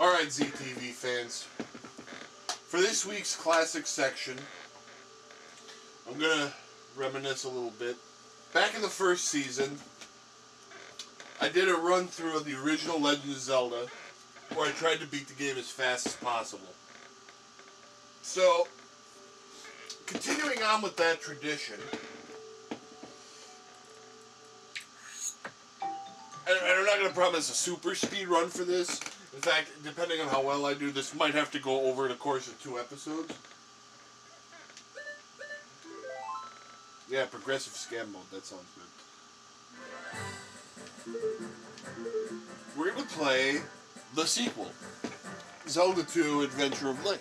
Alright, ZTV fans. For this week's classic section, I'm gonna reminisce a little bit. Back in the first season, I did a run through of the original Legend of Zelda, where I tried to beat the game as fast as possible. So, continuing on with that tradition, and I'm not going to promise a super speed run for this. In fact, depending on how well I do, this might have to go over the course of 2 episodes. Yeah, progressive scam mode, that sounds good. We're going to play the sequel, Zelda 2 Adventure of Link.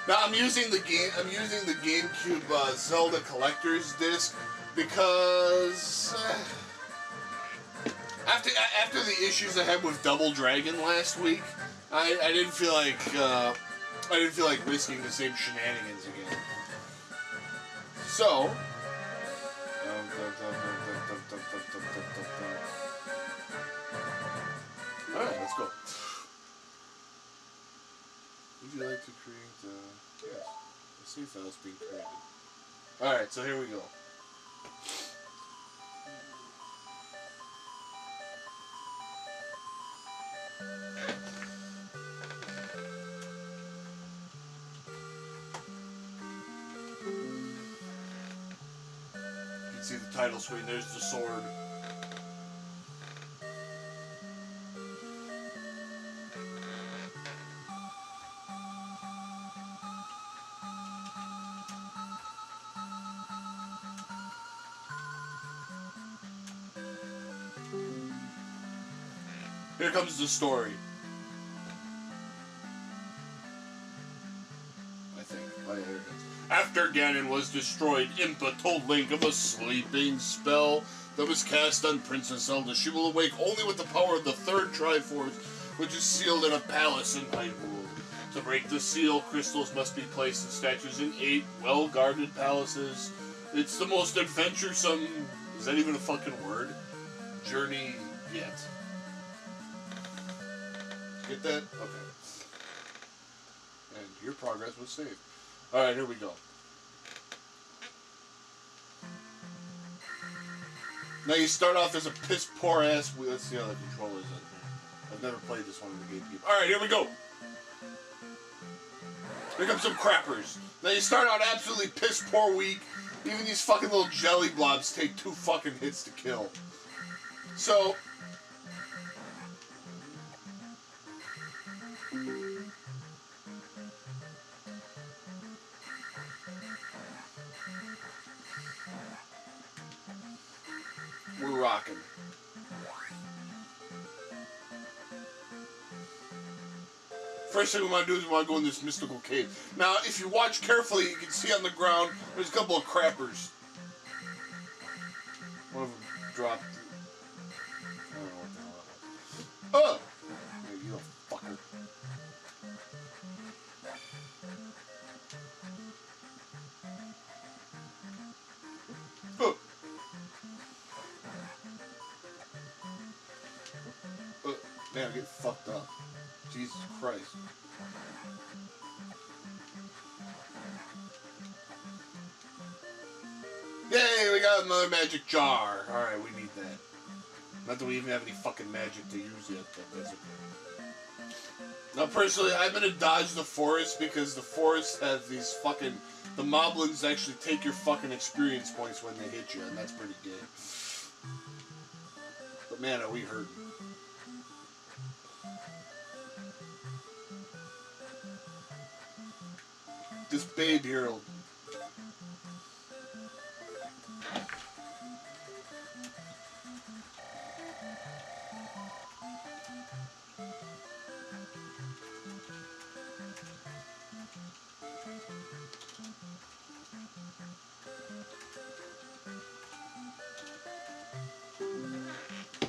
Now I'm using the GameCube Zelda Collector's Disc because after the issues I had with Double Dragon last week, I didn't feel like risking the same shenanigans again. So alright, let's go. Would you like to create yes, the save file is being created. Alright, so here we go. You can see the title screen, there's the sword. Here comes the story. I think. Oh, yeah, here it is. After Ganon was destroyed, Impa told Link of a sleeping spell that was cast on Princess Zelda. She will awake only with the power of the third Triforce, which is sealed in a palace in Hyrule. To break the seal, crystals must be placed in statues in 8 well-guarded palaces. It's the most adventuresome, is that even a fucking word? Journey yet. Get that? Okay. And your progress was saved. Alright, here we go. Now you start off as a piss poor ass. Let's see how the controllers are. I've never played this one in the GameCube. Alright, here we go. Here come some crappers. Now you start out absolutely piss poor weak. Even these fucking little jelly blobs take 2 fucking hits to kill. So we're rocking. First thing we want to do is we want to go in this mystical cave. Now, if you watch carefully, you can see on the ground, there's a couple of crappers. One of them dropped. I don't know what the hell that was. Oh! Hey, you little fucker. Man, I get fucked up. Jesus Christ. Yay, we got another magic jar. Alright, we need that. Not that we even have any fucking magic to use yet, but that's okay. Now, personally, I'm gonna dodge the forest because the forests have these fucking... The moblins actually take your fucking experience points when they hit you, and that's pretty good. But man, are we hurting. This babe here will...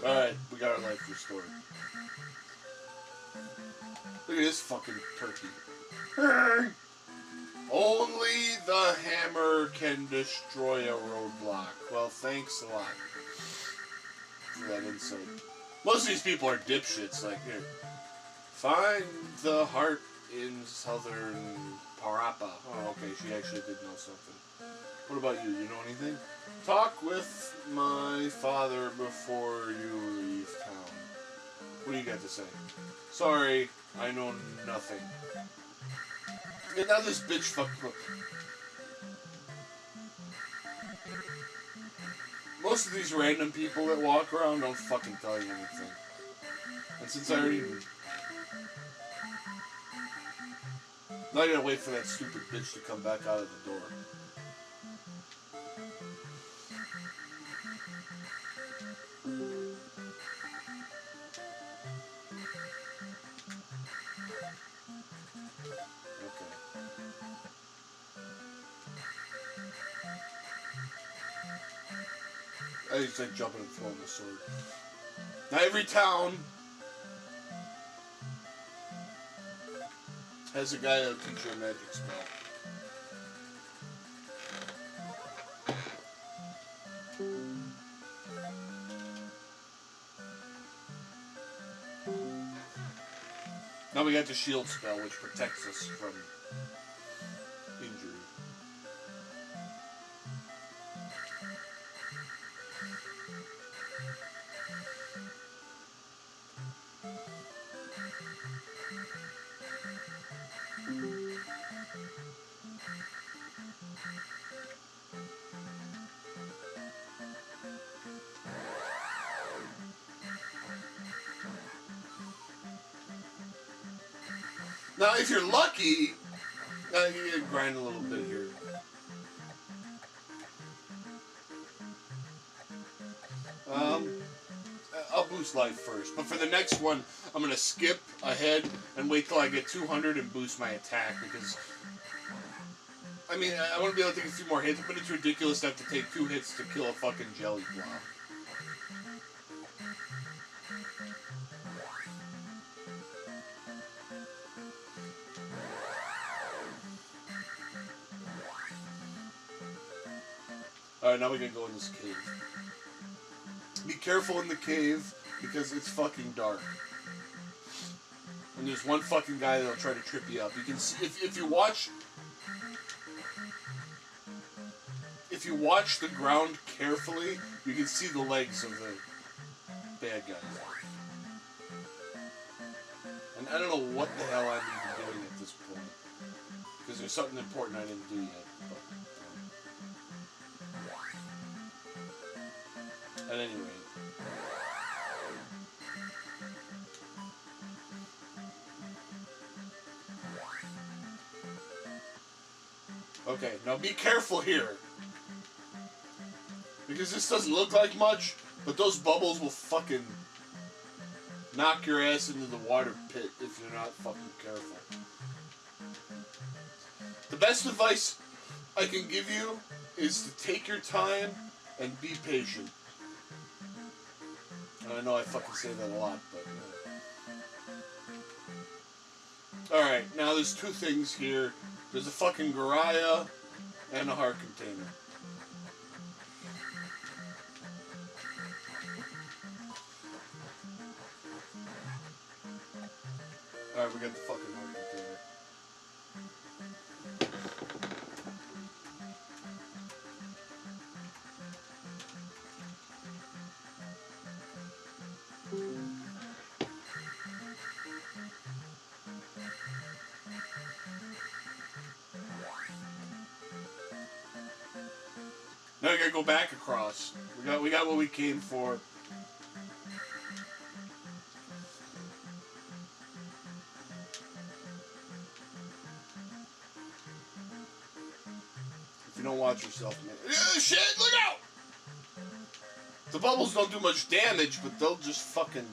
Alright, we got our life restored. Look at this fucking turkey. Only the hammer can destroy a roadblock. Well, thanks a lot for that insight. Most of these people are dipshits. Like, here, find the heart in southern Parappa. Oh, okay, she actually did know something. What about you? You know anything? Talk with my father before you leave town. What do you got to say? Sorry, I know nothing. And now this bitch fucking... Most of these random people that walk around don't fucking tell you anything. And since I already... Now I gotta wait for that stupid bitch to come back out of the door. I just like jumping and throwing the sword. Now every town has a guy that'll teach you a magic spell. Now we got the shield spell, which protects us from injury. Now, if you're lucky, you can grind a little bit here. I'll boost life first, but for the next one, I'm gonna skip ahead and wait till I get 200 and boost my attack because, I mean, I want to be able to take a few more hits, but it's ridiculous to have to take 2 hits to kill a fucking jelly blob. Alright, now we gotta go in this cave. Be careful in the cave, because it's fucking dark. And there's one fucking guy that'll try to trip you up. You can see, if you watch the ground carefully, you can see the legs of the bad guys. And I don't know what the hell I'm even doing at this point. Because there's something important I didn't do yet. At any rate. Okay, now be careful here. Because this doesn't look like much, but those bubbles will fucking knock your ass into the water pit if you're not fucking careful. The best advice I can give you is to take your time and be patient. And I know I fucking say that a lot, but... Alright, now there's 2 things here. There's a fucking Garaya and a heart container. Alright, we got the fucking heart container. Now we gotta go back across. We got what we came for. If you don't watch yourself, man. Shit, look out! The bubbles don't do much damage, but they'll just fucking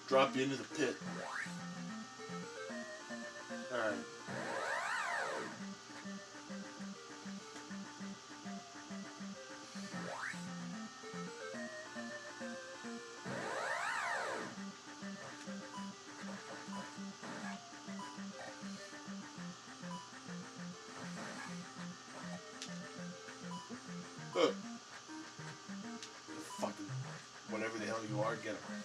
drop you into the pit. Alright. whatever the hell you are, get them.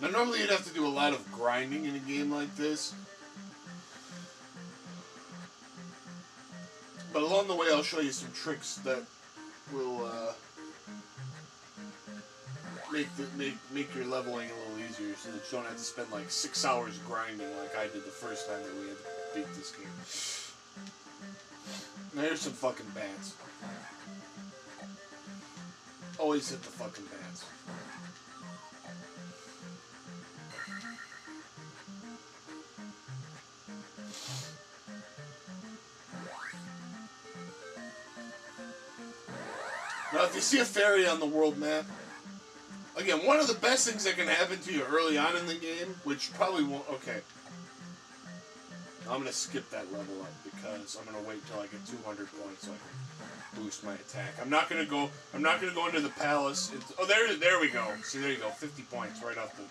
Now, normally you'd have to do a lot of grinding in a game like this. But along the way, I'll show you some tricks that will make your leveling a little easier, so that you don't have to spend like 6 hours grinding like I did the first time that we had to beat this game. Now here's some fucking bats. Always hit the fucking bats. Now, if you see a fairy on the world map, again, one of the best things that can happen to you early on in the game, which probably won't... Okay. I'm going to skip that level up because I'm going to wait until I get 200 points so I can boost my attack. I'm not going to go into the palace. Oh, there we go. See, there you go. 50 points right off the...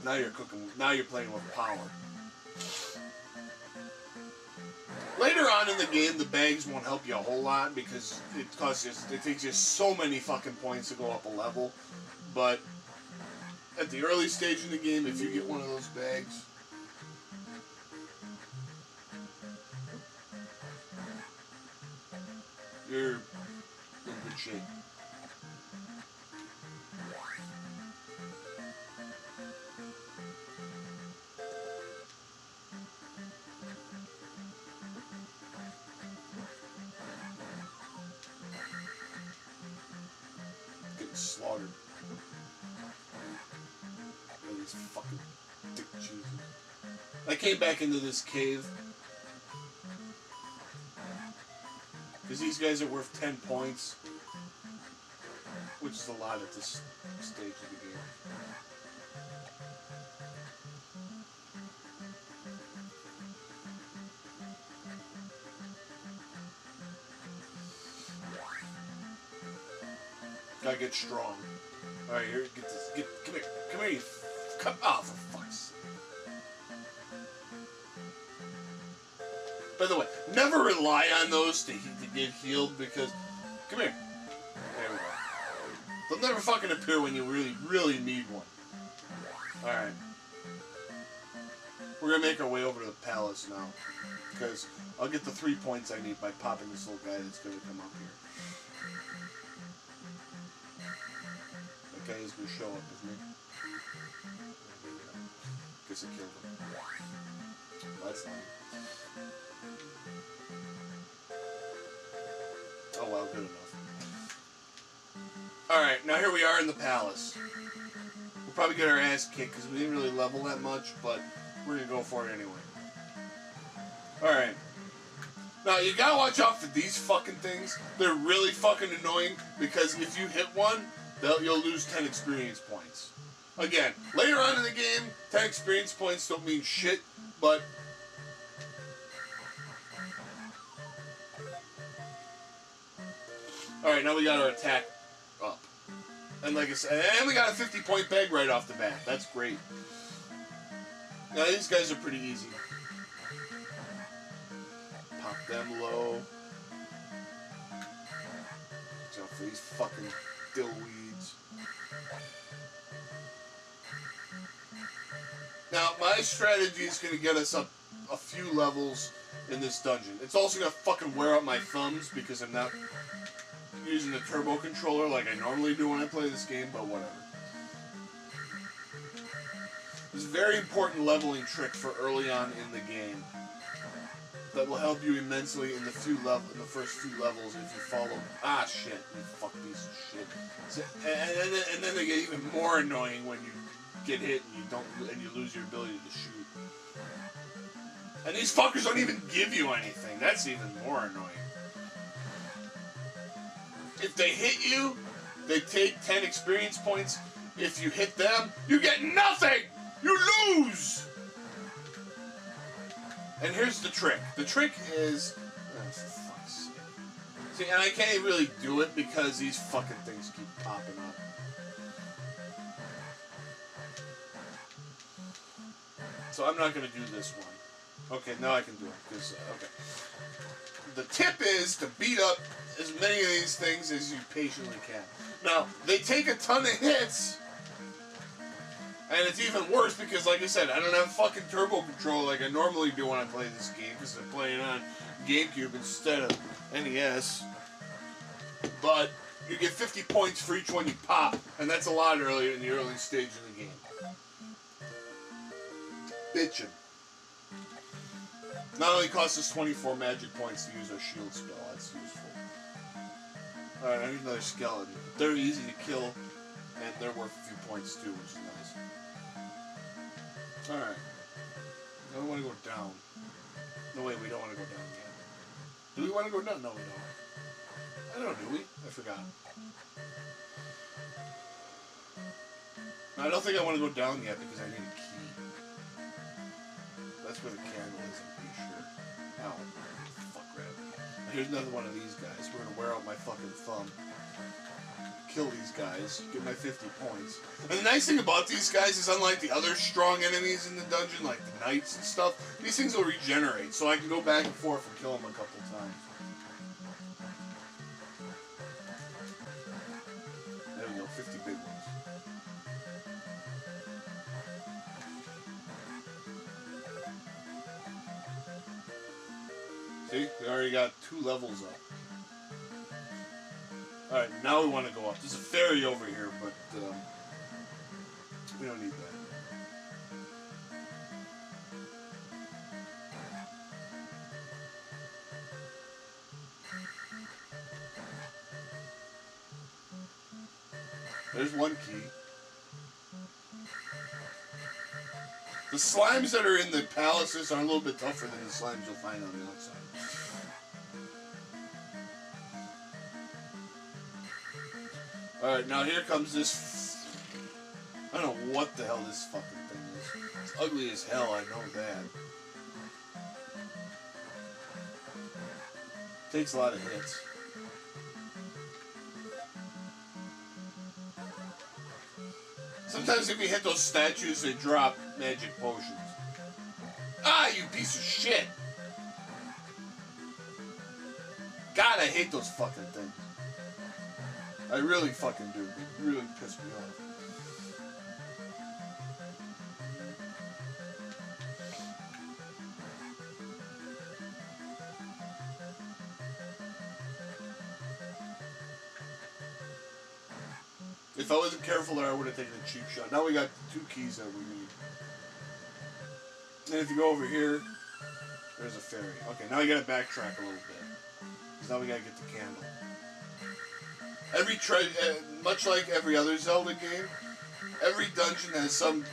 Now you're cooking. Now you're playing with power. Later on in the game, the bags won't help you a whole lot because it takes you so many fucking points to go up a level. But at the early stage in the game, if you get one of those bags, you're in good shape. Slaughtered. These fucking dick cheeses. I came back into this cave because these guys are worth 10 points, which is a lot at this stage of the game. Gotta get strong. Alright, here, get this. Come here. Come here, you. Come out, for fuck's sake. By the way, never rely on those to get healed because. Come here. There we go. They'll never fucking appear when you really need one. Alright. We're gonna make our way over to the palace now. Because I'll get the 3 points I need by popping this little guy that's gonna come up here. That guy is going to show up, isn't he? Guess I killed him. Well, that's not. Oh well, good enough. Alright, now here we are in the palace. We'll probably get our ass kicked because we didn't really level that much, but we're going to go for it anyway. Alright. Now, you gotta watch out for these fucking things. They're really fucking annoying because if you hit one, you'll lose 10 experience points. Again, later on in the game, 10 experience points don't mean shit, but... Alright, now we got our attack up. And like I said, and we got a 50-point bag right off the bat. That's great. Now, these guys are pretty easy. Pop them low. Watch out for these fucking dillweeds. Now, my strategy is going to get us up a few levels in this dungeon. It's also going to fucking wear out my thumbs because I'm not using the turbo controller like I normally do when I play this game, but whatever. There's a very important leveling trick for early on in the game that will help you immensely in the first few levels if you follow. Ah, shit! You fuck piece of shit. So, and then they get even more annoying when you get hit and you lose your ability to shoot. And these fuckers don't even give you anything. That's even more annoying. If they hit you, they take 10 experience points. If you hit them, you get nothing! You lose! And here's the trick. The trick is... Oh, for fuck's sake. See, and I can't really do it because these fucking things keep popping up. So I'm not going to do this one. Okay, now I can do it. Because, okay. The tip is to beat up as many of these things as you patiently can. Now, they take a ton of hits. And it's even worse because, like I said, I don't have fucking turbo control like I normally do when I play this game. Because I'm playing on GameCube instead of NES. But you get 50 points for each one you pop. And that's a lot earlier in the early stage of the game. Bitchin'. Not only costs us 24 magic points to use our shield spell, that's useful. Alright, I need another skeleton. They're easy to kill, and they're worth a few points too, which is nice. Alright. Now we want to go down. No, wait, we don't want to go down yet. Do we want to go down? No, we don't. I don't know, do we? I forgot. No, I don't think I want to go down yet because I need a key. That's where the candle is, I'm pretty sure. Ow. Fuck grab. Here's another one of these guys. We're gonna wear out my fucking thumb. Kill these guys. Get my 50 points. And the nice thing about these guys is unlike the other strong enemies in the dungeon, like the knights and stuff, these things will regenerate, so I can go back and forth and kill them a couple times. There we go, 50 big ones. See, we already got 2 levels up. Alright, now we want to go up. There's a fairy over here, but we don't need that. There's one key. The slimes that are in the palaces are a little bit tougher than the slimes you'll find on the outside. Alright, now here comes this... I don't know what the hell this fucking thing is. It's ugly as hell, I know that. Takes a lot of hits. Sometimes if you hit those statues, they drop magic potions. Ah, you piece of shit! God, I hate those fucking things. I really fucking do. They really piss me off. If I wasn't careful there, I would have taken a cheap shot. Now we got 2 keys that we need. And if you go over here, there's a fairy. Okay, now we gotta backtrack a little bit. Because now we gotta get the candle. Much like every other Zelda game, every dungeon has some...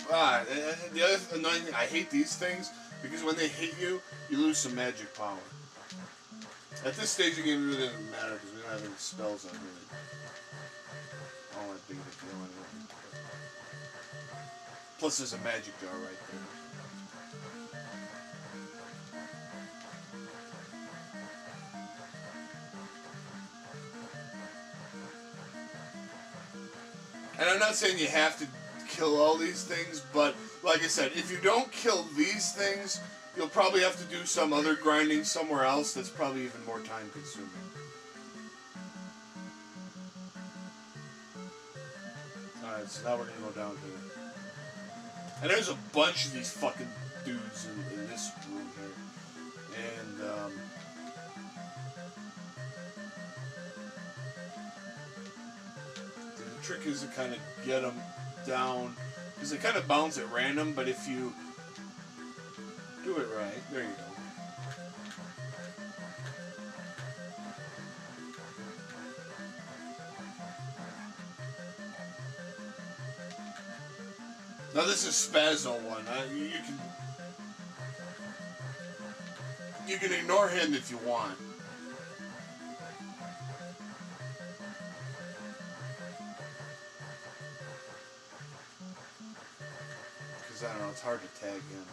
the other annoying thing, I hate these things, because when they hit you, you lose some magic power. At this stage of the game, it really doesn't matter, because we don't have any spells on really. All that big of a deal anyway. Plus there's a magic jar right there. And I'm not saying you have to kill all these things, but like I said, if you don't kill these things, you'll probably have to do some other grinding somewhere else that's probably even more time consuming. Alright, so now we're gonna go down here. And there's a bunch of these fucking dudes in this room here. And, the trick is to kind of get them down, because they kind of bounce at random, but if you do it right, there you go. Now this is Spazzo one. You can ignore him if you want. Because I don't know, it's hard to tag him.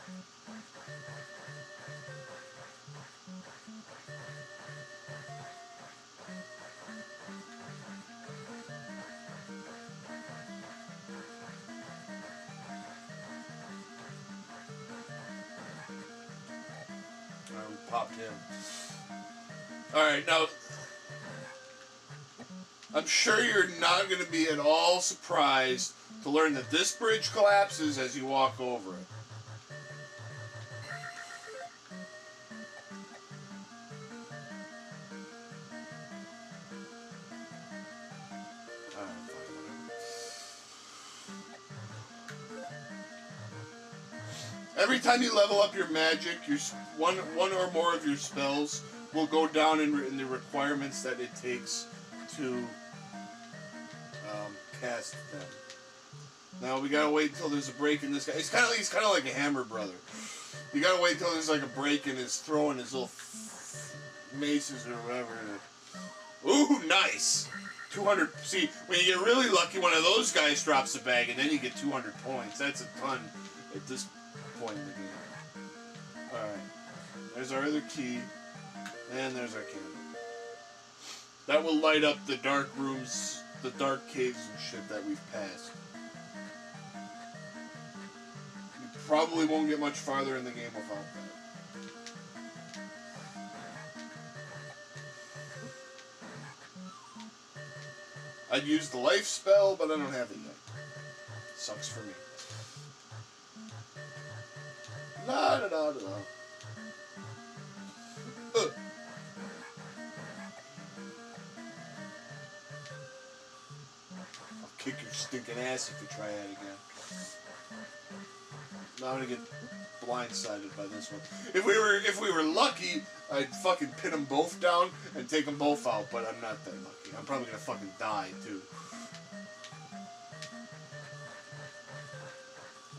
popped him. Alright, now, I'm sure you're not going to be at all surprised to learn that this bridge collapses as you walk over it. Every time you level up your magic, one or more of your spells will go down in the requirements that it takes to cast them. Now we gotta wait until there's a break in this guy. He's kind of like a Hammer Brother. You gotta wait until there's like a break in his throwing his little maces or whatever. Ooh, nice! 200. See, when you get really lucky, one of those guys drops a bag, and then you get 200 points. That's a ton at this point in the game. Alright. There's our other key. And there's our candle. That will light up the dark rooms, the dark caves and shit that we've passed. You probably won't get much farther in the game without that. I'd use the life spell, but I don't have it yet. Sucks for me. La da da da da. I'll kick your stinking ass if you try that again. Now I'm gonna get blindsided by this one. If we were lucky, I'd fucking pin them both down and take them both out, but I'm not that lucky. I'm probably gonna fucking die too.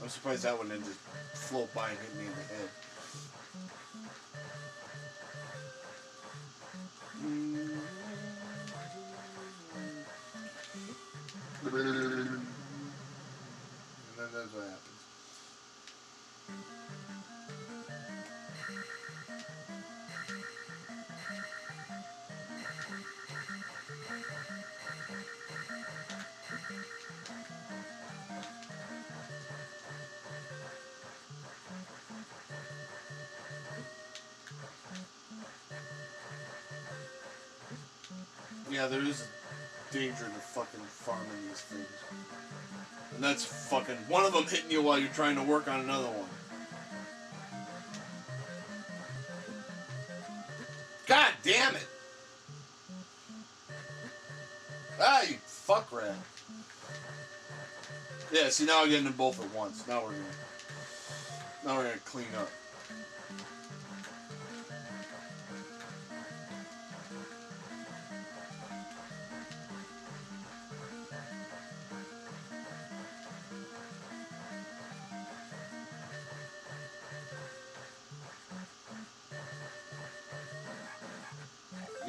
I'm surprised that one didn't just float by and hit me in the head. And then that's what happens. Yeah, there is danger to fucking farming these things. And that's fucking one of them hitting you while you're trying to work on another one. God damn it! Ah, you fuck rat. Yeah, see, now I'm getting them both at once. Now we're gonna clean up.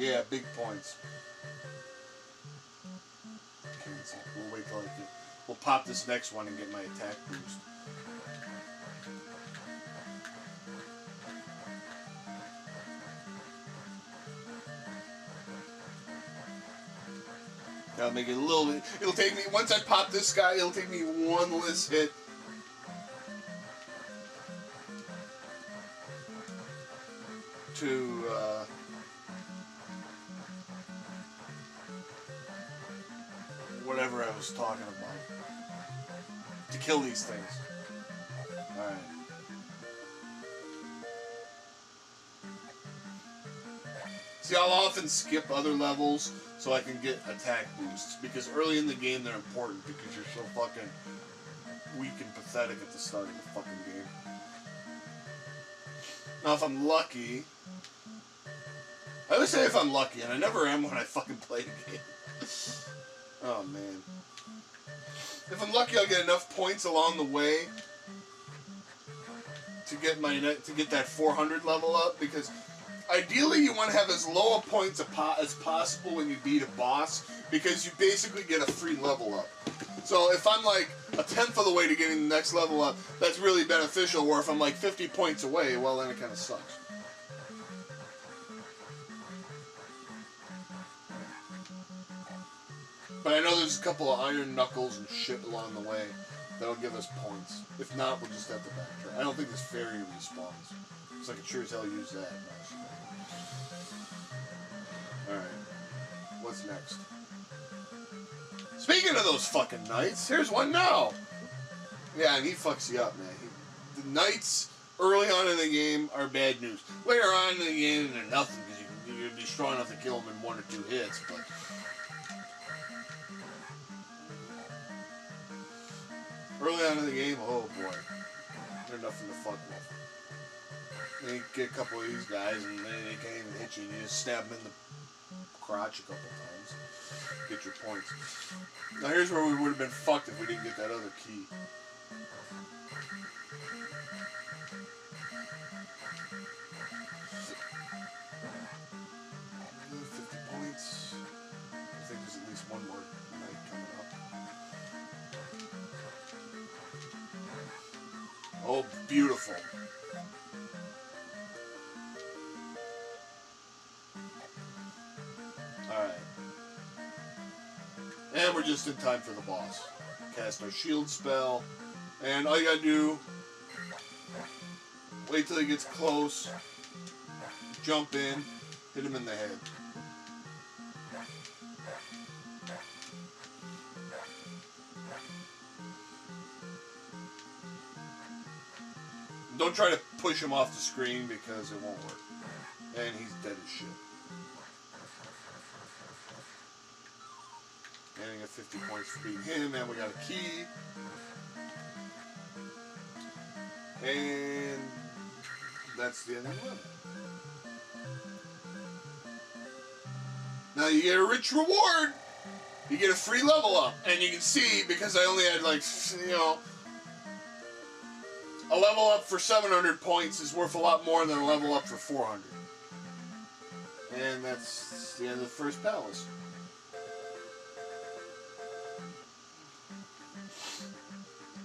Yeah, big points. We'll wait till we'll pop this next one and get my attack boost. That'll make it a little bit. It'll take me, once I pop this guy, it'll take me one less hit. To, whatever I was talking about. To kill these things. Alright. See, I'll often skip other levels so I can get attack boosts, because early in the game they're important because you're so fucking weak and pathetic at the start of the fucking game. Now if I'm lucky, I always say if I'm lucky, and I never am when I fucking play a game. Oh man. If I'm lucky, I'll get enough points along the way to get that 400 level up, because ideally you want to have as low a points as possible when you beat a boss, because you basically get a free level up. So if I'm like a tenth of the way to getting the next level up, that's really beneficial, or if I'm like 50 points away, well then it kind of sucks. But I know there's a couple of iron knuckles and shit along the way that'll give us points. If not, we'll just have to backtrack. I don't think this fairy respawns. So I can sure as hell use that. Alright. What's next? Speaking of those fucking knights, here's one now. Yeah, and he fucks you up, man. The knights early on in the game are bad news. Later on in the game, they're nothing because you'd be strong enough to kill them in 1 or 2 hits, but... Early on in the game, oh boy. They're nothing to fuck with. They get a couple of these guys and they can't even hit you. You just stab them in the crotch a couple times. Get your points. Now here's where we would have been fucked if we didn't get that other key. 50 points. I think there's at least one more night coming up. Oh, beautiful. Alright. And we're just in time for the boss. Cast our shield spell. And all you gotta do, wait till he gets close, jump in, hit him in the head. Don't try to push him off the screen because it won't work. And he's dead as shit. And I got 50 points for beating him, and we got a key. And that's the end of the level. Now you get a rich reward. You get a free level up. And you can see, because I only had like, you know, a level up for 700 points is worth a lot more than a level up for 400. And that's the end of the first palace.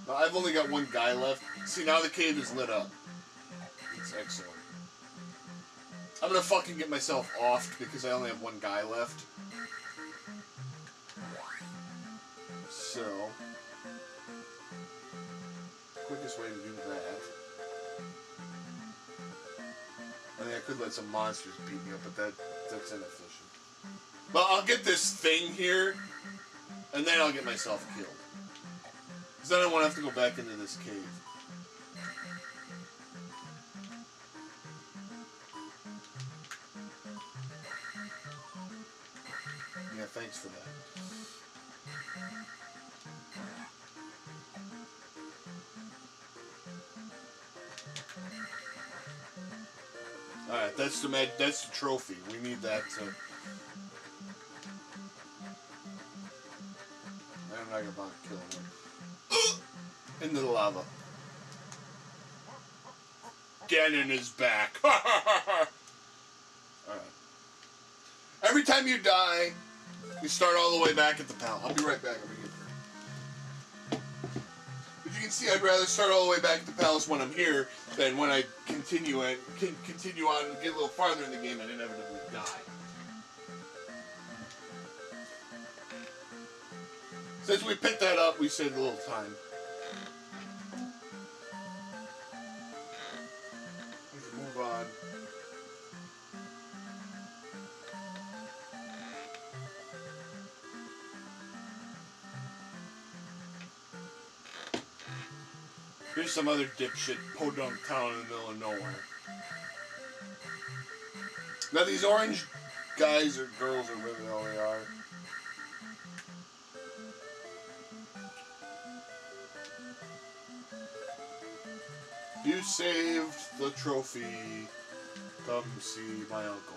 Now, I've only got one guy left. See, now the cave is lit up. It's excellent. I'm gonna fucking get myself offed because I only have one guy left. So, quickest way to do that. I mean, I could let some monsters beat me up, but that's inefficient. But I'll get this thing here, and then I'll get myself killed. Because then I won't have to go back into this cave. Yeah, thanks for that. Alright, that's the trophy. We need that to... I'm not about to kill him. Into the lava. Ganon is back. Alright. Every time you die, you start all the way back at the palace. I'll be right back. But you can see I'd rather start all the way back at the palace when I'm here than when I continue on and get a little farther in the game and inevitably die. Since we picked that up, we saved a little time. We can move on. Here's some other dipshit podunk town in the middle of nowhere. Now these orange guys or girls or whatever the hell they are. You saved the trophy. Come see my uncle.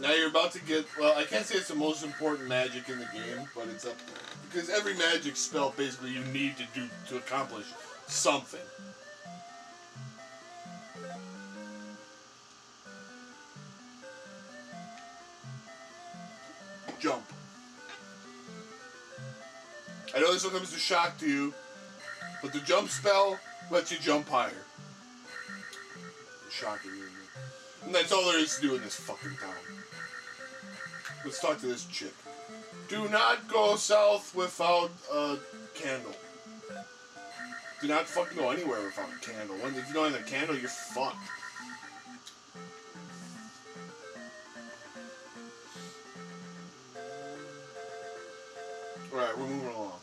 Now you're about to get, well, I can't say it's the most important magic in the game, but it's up there. Because every magic spell, basically, you need to do to accomplish something. Jump. I know this will come as a shock to you, but the jump spell lets you jump higher. Shocking, isn't it? And that's all there is to do in this fucking town. Let's talk to this chick. Do not go south without a candle. Do not fucking go anywhere without a candle. If you don't have a candle, you're fucked. Alright, we're moving along.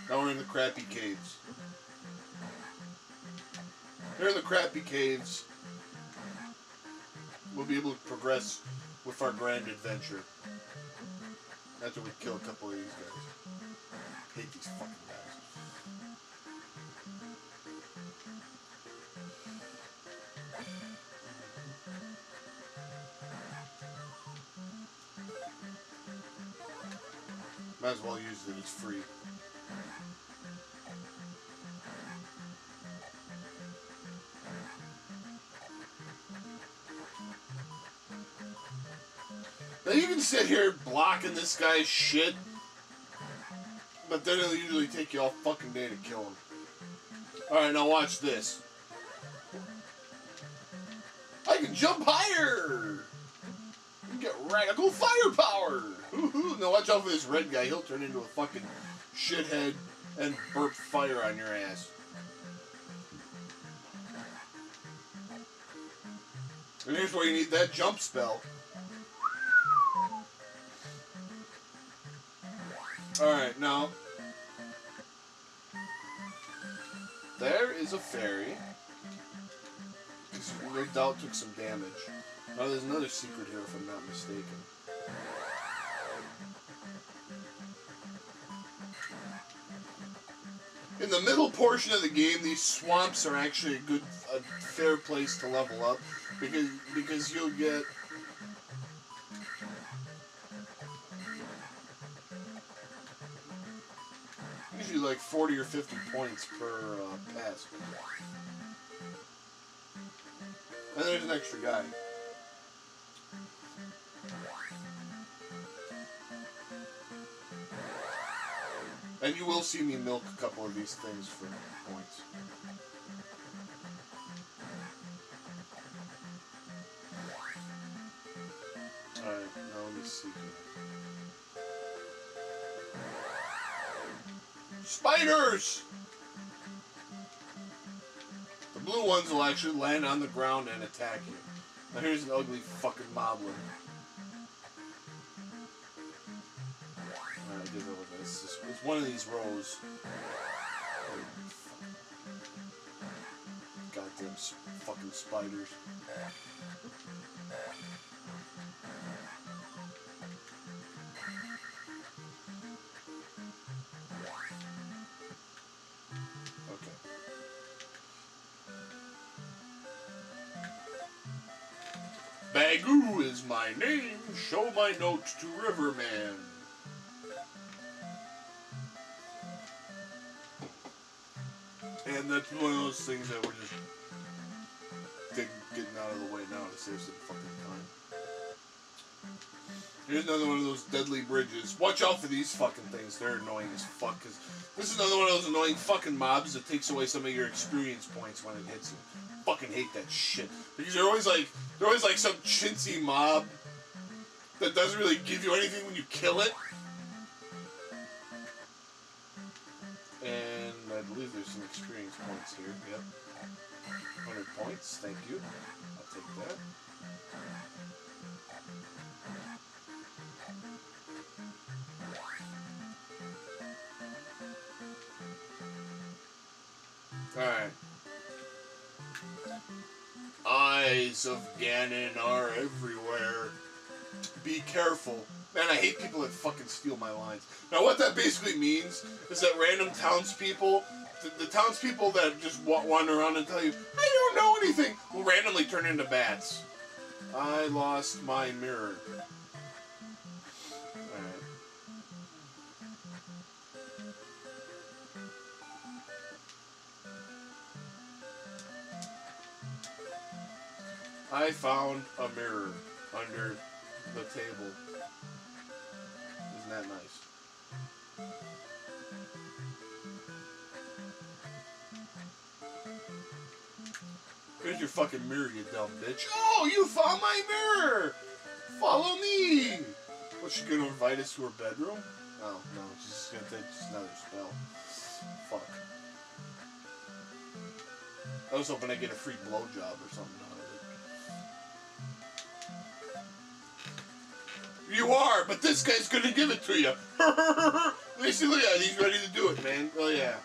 Now we're in the crappy caves. Here in the crappy caves, we'll be able to progress with our grand adventure. After we kill a couple of these guys. I hate these fucking guys. Might as well use it, it's free. Now you can sit here blocking this guy's shit, but then it'll usually take you all fucking day to kill him. Alright, now watch this. I can jump higher! You can get radical firepower! Woohoo! Now watch out for this red guy, he'll turn into a fucking shithead and burp fire on your ass. And here's where you need that jump spell. Alright, now, there is a fairy. This no doubt took some damage. Now there's another secret here if I'm not mistaken. In the middle portion of the game, these swamps are actually a fair place to level up because you'll get usually like 40 or 50 points per pass. And there's an extra guy. And you will see me milk a couple of these things for points. Alright, now let me see here. Spiders! The blue ones will actually land on the ground and attack you. Now here's an ugly fucking moblin. Alright, give it with this. It's one of these rows. Goddamn fucking spiders. Bagoo is my name, show my note to Riverman. And that's one of those things that we're just getting out of the way now to save some fucking time. Here's another one of those deadly bridges. Watch out for these fucking things, they're annoying as fuck. Cause this is another one of those annoying fucking mobs that takes away some of your experience points when it hits you. Fucking hate that shit. Because they're always like some chintzy mob that doesn't really give you anything when you kill it. And I believe there's some experience points here. Yep. 100 points, thank you. I'll take that. Alright. Eyes of Ganon are everywhere. Be careful. Man, I hate people that fucking steal my lines. Now, what that basically means is that random townspeople, the townspeople that just wander around and tell you, I don't know anything, will randomly turn into bats. I lost my mirror. Alright. I found a mirror under the table. Isn't that nice? Here's your fucking mirror, you dumb bitch. Oh, you found my mirror! Follow me! What's she gonna invite us to her bedroom? Oh, no, she's just gonna take just another spell. Fuck. I was hoping I'd get a free blowjob or something out of it. You are, but this guy's gonna give it to you. Listen, look at it, he's ready to do it, man. Oh, yeah.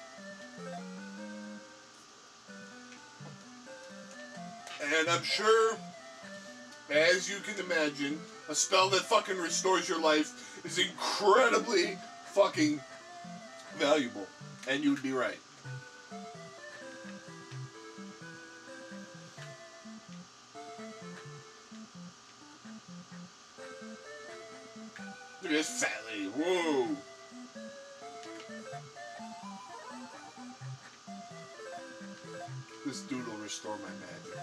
And I'm sure, as you can imagine, a spell that fucking restores your life is incredibly fucking valuable. And you'd be right. Look at this fat lady. Whoa. This dude will restore my magic.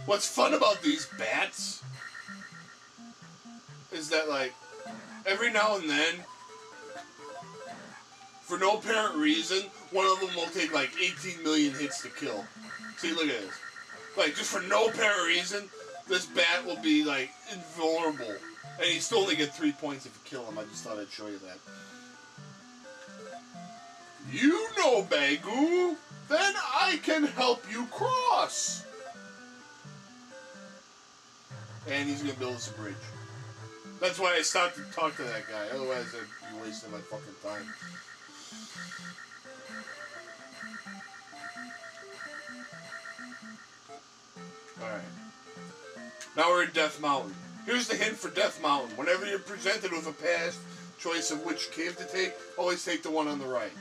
What's fun about these bats is that, like, every now and then, for no apparent reason, one of them will take like 18 million hits to kill. See, look at this. Like, just for no apparent reason, this bat will be, like, invulnerable. And you still only get 3 points if you kill him. I just thought I'd show you that. You know, Bagoo, then I can help you cross. And he's going to build us a bridge. That's why I stopped to talk to that guy. Otherwise, I'd be wasting my fucking time. Alright. Now we're in Death Mountain. Here's the hint for Death Mountain. Whenever you're presented with a past choice of which cave to take, always take the one on the right.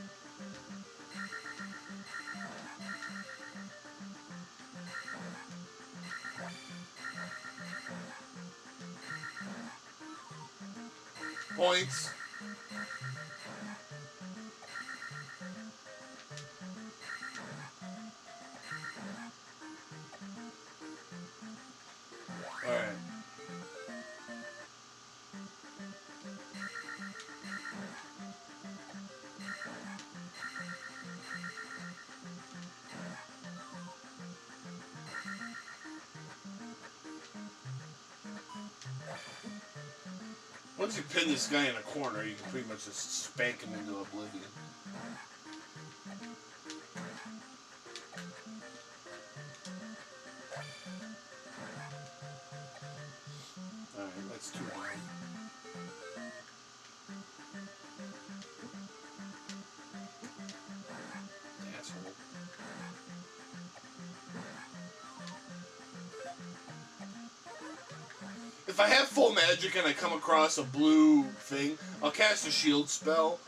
Points. Alright. Once you pin this guy in a corner, you can pretty much just spank him into oblivion. Alright, that's 2 down. Asshole. If I have full magic and I come across a blue thing, I'll cast a shield spell.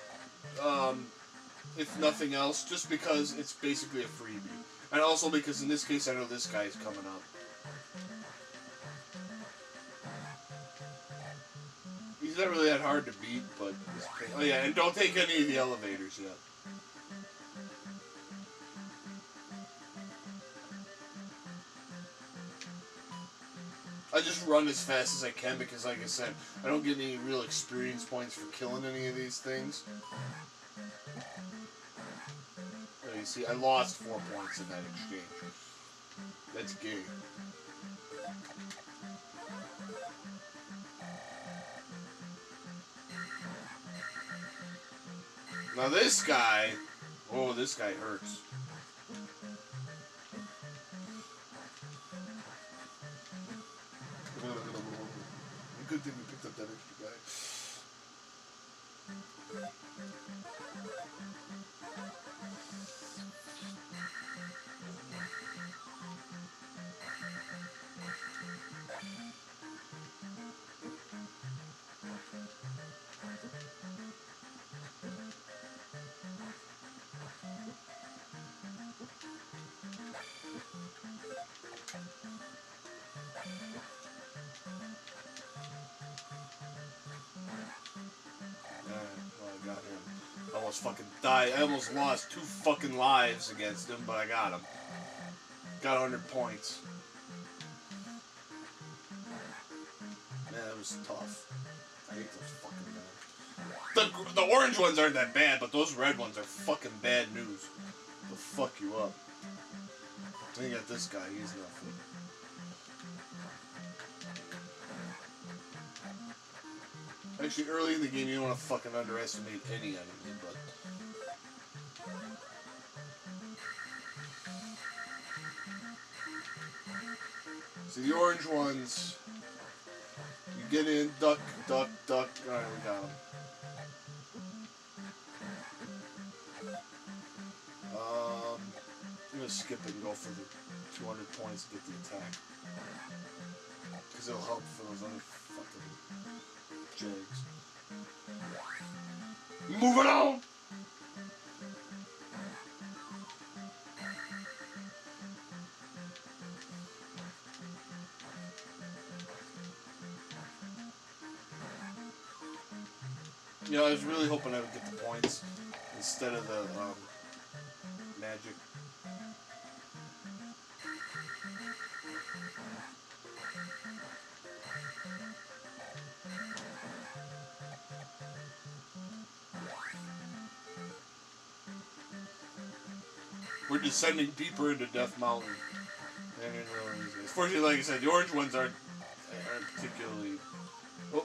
If nothing else, just because it's basically a freebie. And also because in this case I know this guy is coming up. He's not really that hard to beat, but... Oh yeah, and don't take any of the elevators yet. I just run as fast as I can because, like I said, I don't get any real experience points for killing any of these things. Oh, you see, I lost 4 points in that exchange. That's gay. Now this guy... Oh, this guy hurts. Good thing we picked up that extra guy. Fucking die. I almost lost 2 fucking lives against him, but I got him. Got 100 points. was tough. I hate those fucking guys. The orange ones aren't that bad, but those red ones are fucking bad news. They'll fuck you up. Then you got this guy, he's nothing. Actually, early in the game, you don't want to fucking underestimate any enemy, but... See, the orange ones, you get in, duck, duck, duck. Alright, we got him. I'm gonna skip it and go for the 200 points to get the attack. Because it'll help for those other fucking jags. Moving on! You know, I was really hoping I would get the points instead of the magic. We're descending deeper into Death Mountain. And in really easy. Fortunately, like I said, the orange ones aren't particularly. Oh.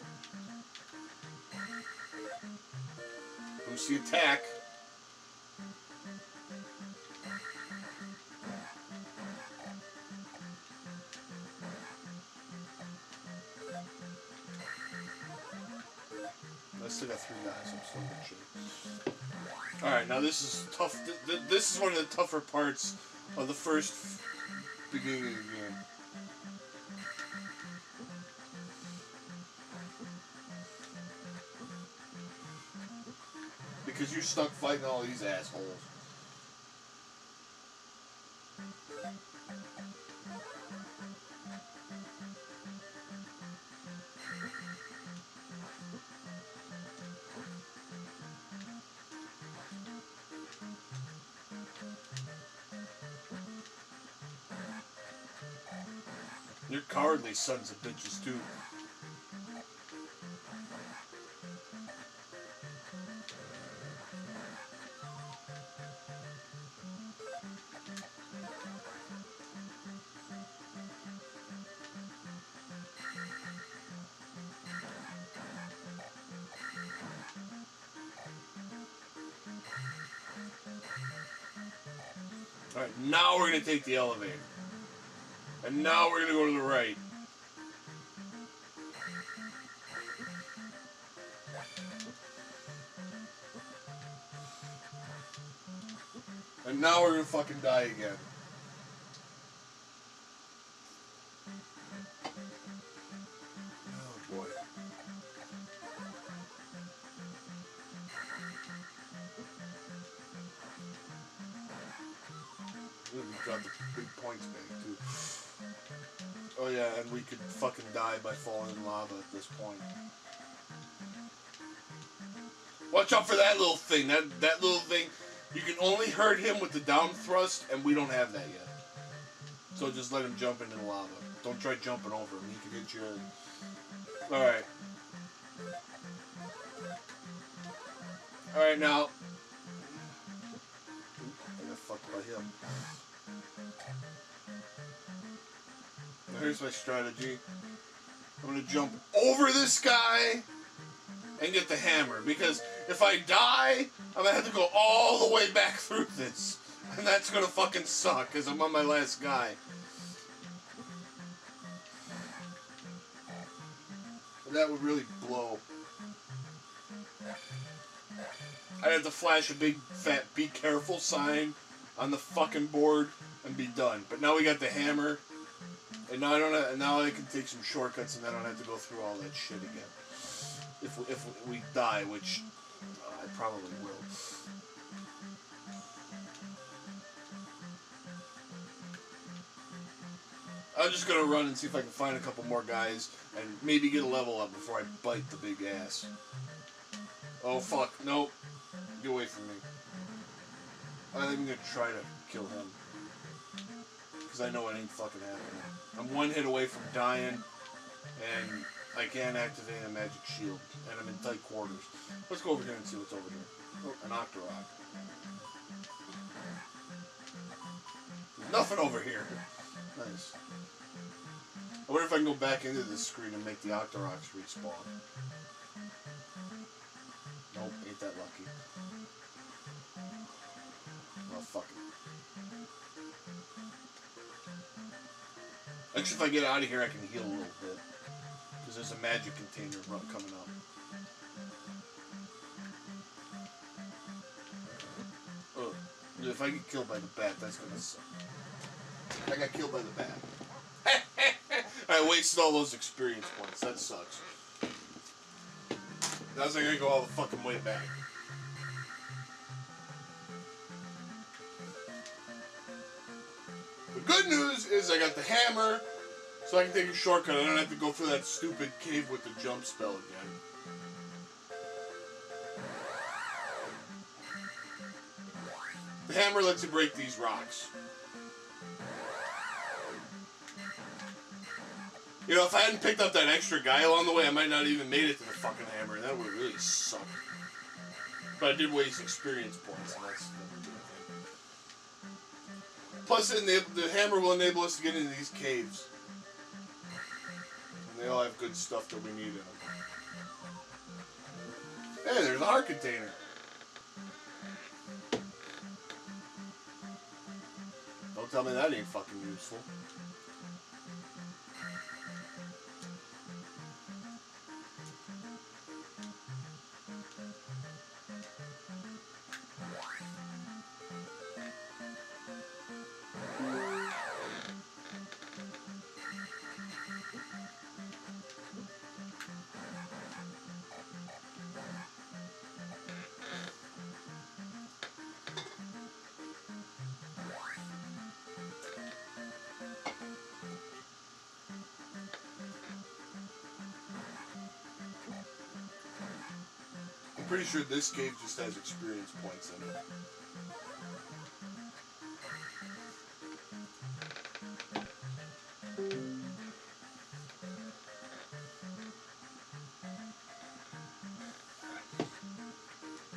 Who's the attack? I still got 3 guys. I'm still in good shape. Alright, now this is tough. This is one of the tougher parts of the first beginning of the game. Because you're stuck fighting all these assholes. You're cowardly sons of bitches too. Alright, now we're going to take the elevator. And now we're going to go to the right. And now we're going to fucking die again. Oh boy. We got the big points back too. Oh yeah, and we could fucking die by falling in lava at this point. Watch out for that little thing. That little thing, you can only hurt him with the down thrust, and we don't have that yet. So just let him jump into the lava. Don't try jumping over him. He can hit you. Alright. Alright, now. I got fucked by him. Now here's my strategy. I'm going to jump over this guy and get the hammer. Because if I die, I'm going to have to go all the way back through this. And that's going to fucking suck because I'm on my last guy. And that would really blow. I'd have to flash a big fat "be careful" sign on the fucking board and be done. But now we got the hammer, and now I don't have, now I can take some shortcuts and I don't have to go through all that shit again. If we die, which I probably will. I'm just gonna run and see if I can find a couple more guys and maybe get a level up before I bite the big ass. Oh fuck, nope. Get away from me. I think I'm gonna try to kill him. Because I know it ain't fucking happening. I'm one hit away from dying, and I can't activate a magic shield, and I'm in tight quarters. Let's go over here and see what's over here. Oh, an Octorok. There's nothing over here. Nice. I wonder if I can go back into this screen and make the Octoroks respawn. Nope, ain't that lucky. Well, fuck it. Actually, if I get out of here, I can heal a little bit. Because there's a magic container coming up. Oh, if I get killed by the bat, that's gonna suck. I got killed by the bat. I wasted all those experience points. That sucks. Now I'm gonna go all the fucking way back. The good news is I got the hammer, so I can take a shortcut. I don't have to go through that stupid cave with the jump spell again. The hammer lets you break these rocks. You know, if I hadn't picked up that extra guy along the way, I might not even made it to the fucking hammer. That would really suck. But I did waste experience points, and that's never a good thing. Plus, the hammer will enable us to get into these caves. And they all have good stuff that we need in them. Hey, there's a heart container. Don't tell me that ain't fucking useful. I'm pretty sure this cave just has experience points in it.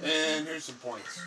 And here's some points.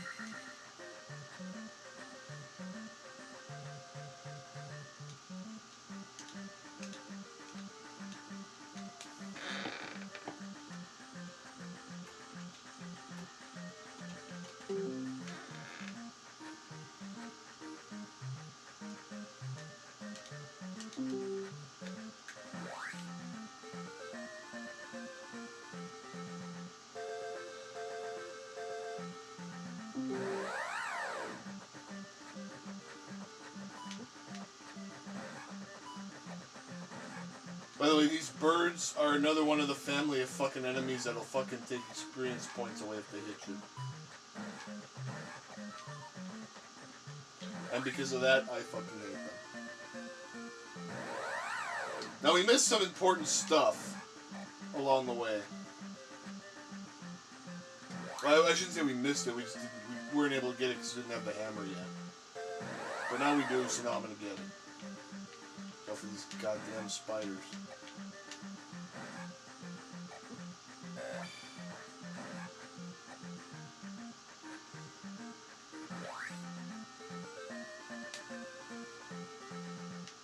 By the way, these birds are another one of the family of fucking enemies that'll fucking take experience points away if they hit you. And because of that, I fucking hate them. Now, we missed some important stuff along the way. Well, I shouldn't say we missed it, we weren't able to get it because we didn't have the hammer yet. But now we do, so now I'm gonna get it. Go for these goddamn spiders.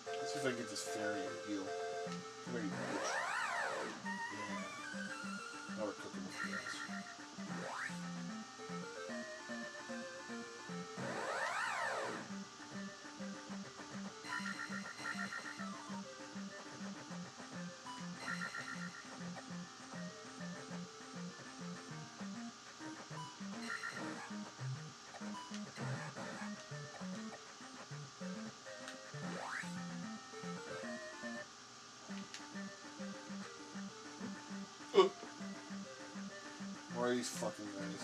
Let's see if I can get this fairy and heal. Come here, you bitch. Yeah. Now we're cooking with gas. More of these fucking guys.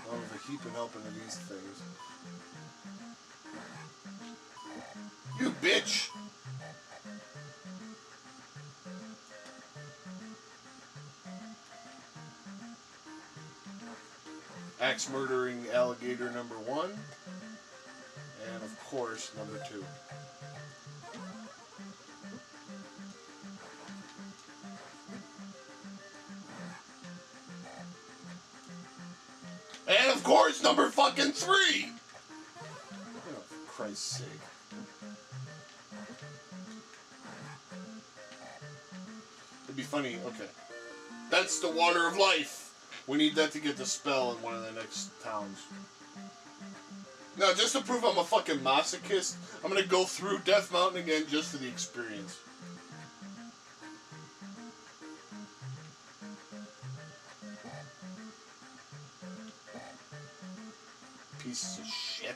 Oh, there's a heap and helping of these things. You bitch! Axe murdering alligator number 1. And of course, number 2. And of course, number fucking 3! Oh, for Christ's sake. It'd be funny, okay. That's the water of life. We need that to get the spell in one of the next towns. Now, just to prove I'm a fucking masochist, I'm gonna go through Death Mountain again just for the experience. Pieces of shit.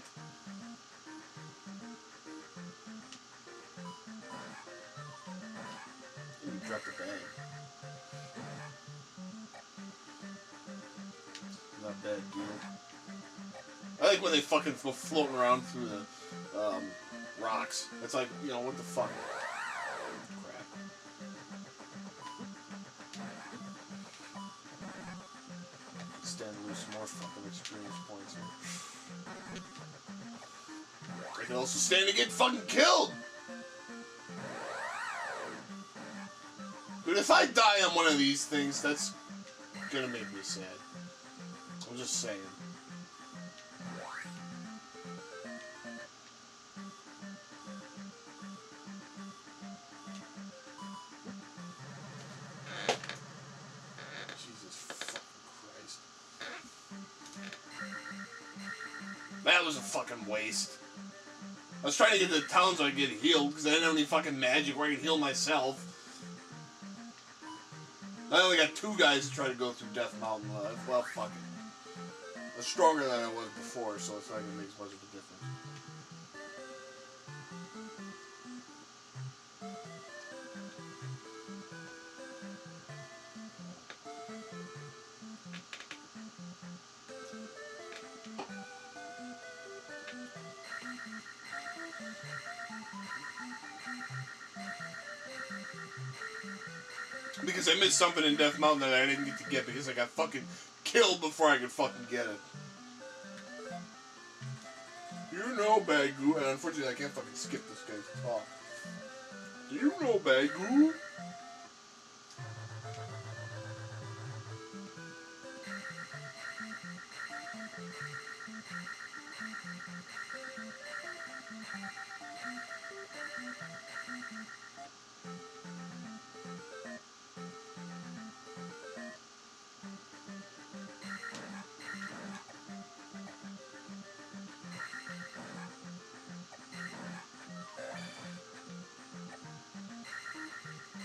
You dropped the bag. Not bad, dude. I like when they fucking go floating around through the rocks. It's like, you know, what the fuck? Crap. Stand to lose some more fucking experience points here. I can also stand to get fucking killed! But if I die on one of these things, that's gonna make me sad. I'm just saying. Jesus fucking Christ. That was a fucking waste. I was trying to get to the town so I could get healed, because I didn't have any fucking magic where I could heal myself. I only got 2 guys to try to go through Death Mountain. Well, fuck it. I was stronger than I was before, so it's not going to make much of a difference. Because I missed something in Death Mountain that I didn't get to get because I got fucking killed before I could fucking get it. You know, Bagoo, and unfortunately I can't fucking skip this guy's talk. Do you know, Bagoo?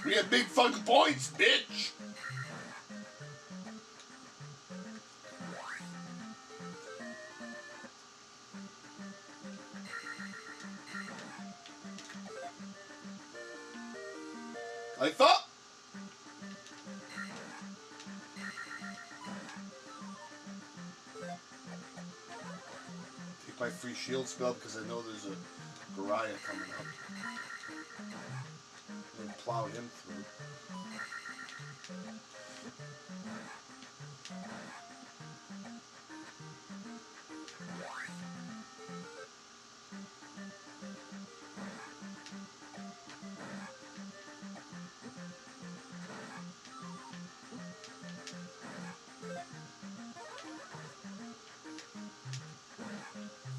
We have big fucking points, bitch! I thought... Take my free shield spell because I know there's a Goriah coming up. And plow him through.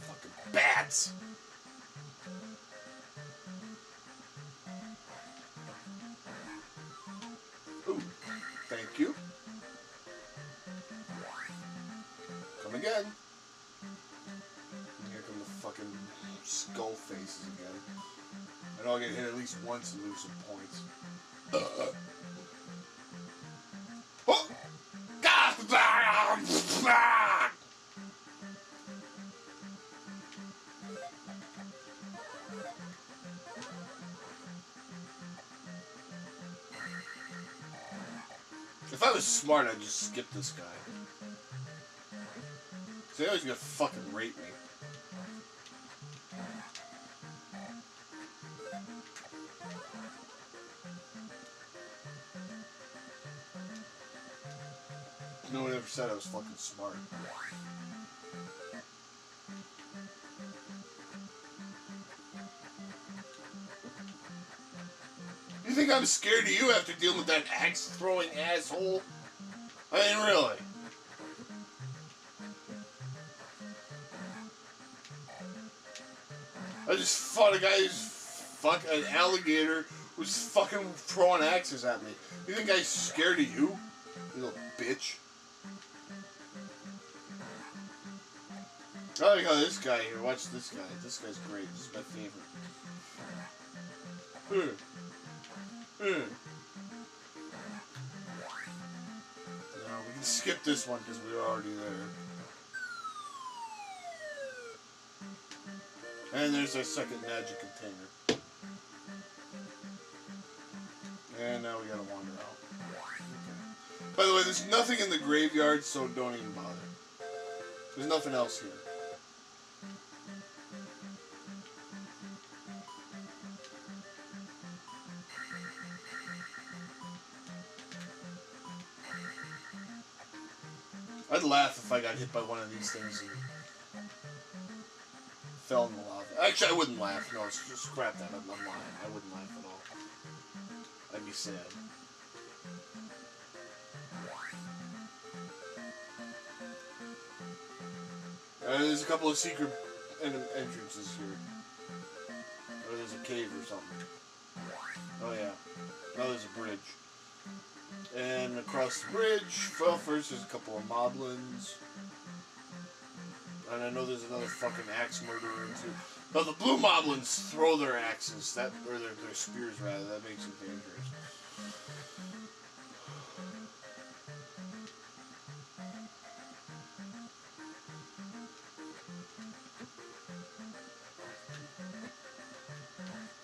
Fucking bats! Ooh, thank you. Come again. And here come the fucking skull faces again. I know I get hit at least once and lose some points. Oh! If I was smart, I'd just skip this guy. Cause they always gonna fucking rape me. No one ever said I was fucking smart. You think I'm scared of you after dealing with that axe-throwing asshole? I mean, really. I just fought a guy an alligator who's fucking throwing axes at me. You think I'm scared of you? You little bitch. I like how this guy here. Watch this guy. This guy's great. This is my favorite. No, we can skip this one because we were already there. And there's our second magic container. And now we gotta wander out. Okay. By the way, there's nothing in the graveyard, so don't even bother. There's nothing else here. I'd laugh if I got hit by one of these things and fell in the lava. Actually, I wouldn't laugh. No, scrap that. I'm lying. I wouldn't laugh at all. I'd be sad. There's a couple of secret entrances here. Or there's a cave or something. Oh yeah. Oh, there's a bridge. And across the bridge, well, first there's a couple of moblins. And I know there's another fucking axe murderer too. But the blue moblins throw their axes, or their spears rather. That makes them dangerous.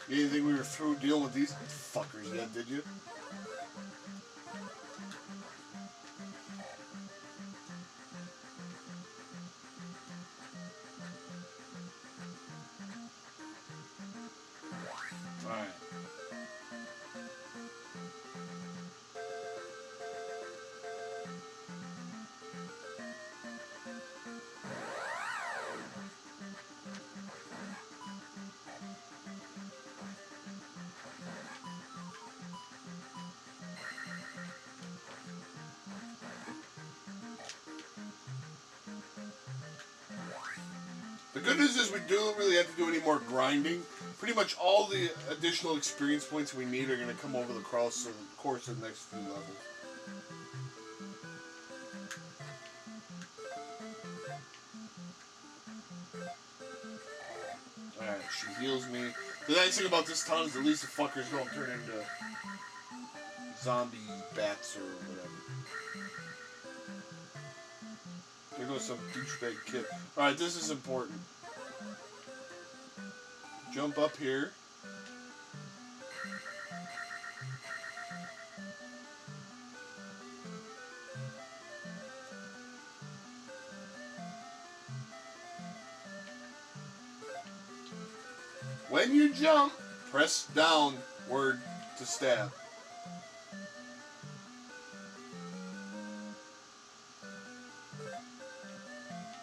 You didn't think we were through dealing with these fuckers yet, did you? Alright. The good news is we don't really have to do any more grinding. Pretty much all the additional experience points we need are going to come over the course of the next few levels. Alright, she heals me. The nice thing about this town is at least the fuckers don't turn into zombie bats or whatever. There goes some douchebag kid. Alright, this is important. Jump up here. When you jump, press downward to stab.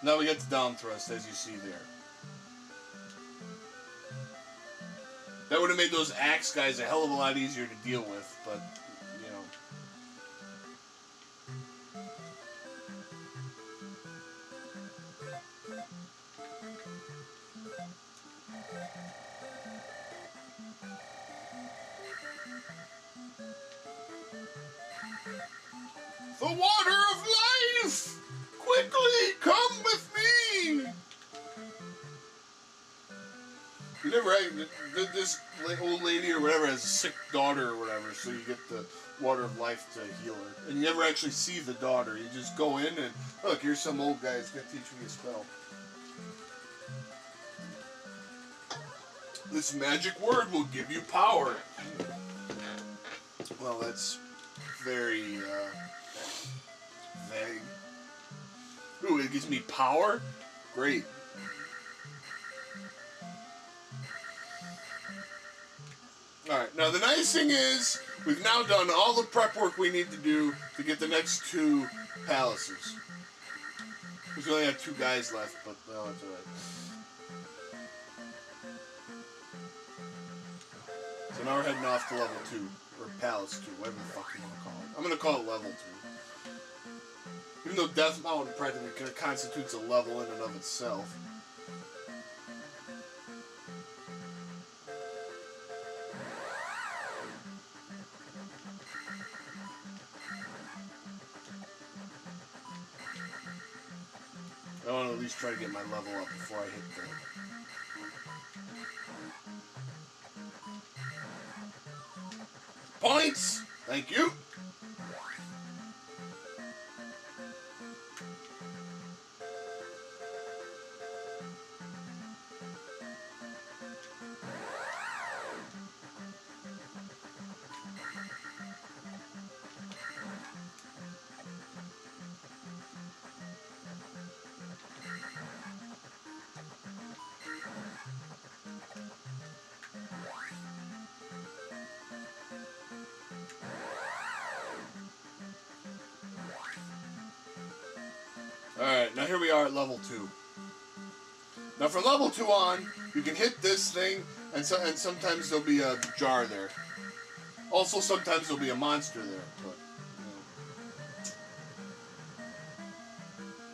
Now we get the down thrust, as you see there. That would have made those axe guys a hell of a lot easier to deal with, but, you know. The water of life! Quickly, come with me! You never had, this old lady or whatever has a sick daughter or whatever, so you get the water of life to heal her. And you never actually see the daughter. You just go in and, look, here's some old guy who's going to teach me a spell. This magic word will give you power. Well, that's very, vague. Ooh, it gives me power? Great. Alright, now the nice thing is, we've now done all the prep work we need to do to get the next two palaces. We only have 2 guys left, but no, that's alright. So now we're heading off to level 2, or palace 2, whatever the fuck you want to call it. I'm going to call it level 2. Even though Death Mountain practically constitutes a level in and of itself. at least try to get my level up before I hit the points. Thank you. Alright, now here we are at level 2. Now from level 2 on, you can hit this thing, and sometimes there'll be a jar there. Also, sometimes there'll be a monster there, but, you know.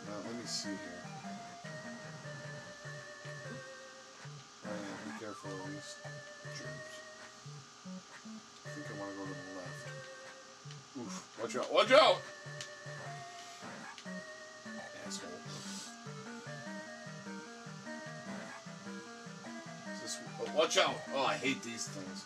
Now, let me see here. Oh yeah, be careful of these germs. I think I want to go to the left. Oof, watch out, watch out! Watch out! Oh, I hate these things.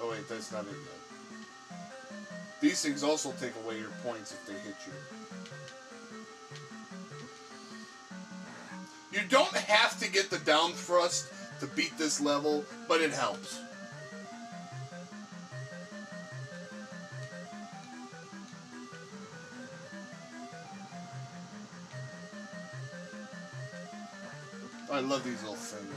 Oh wait, that's not it yet. These things also take away your points if they hit you. You don't have to get the down thrust to beat this level, but it helps. I love these little things.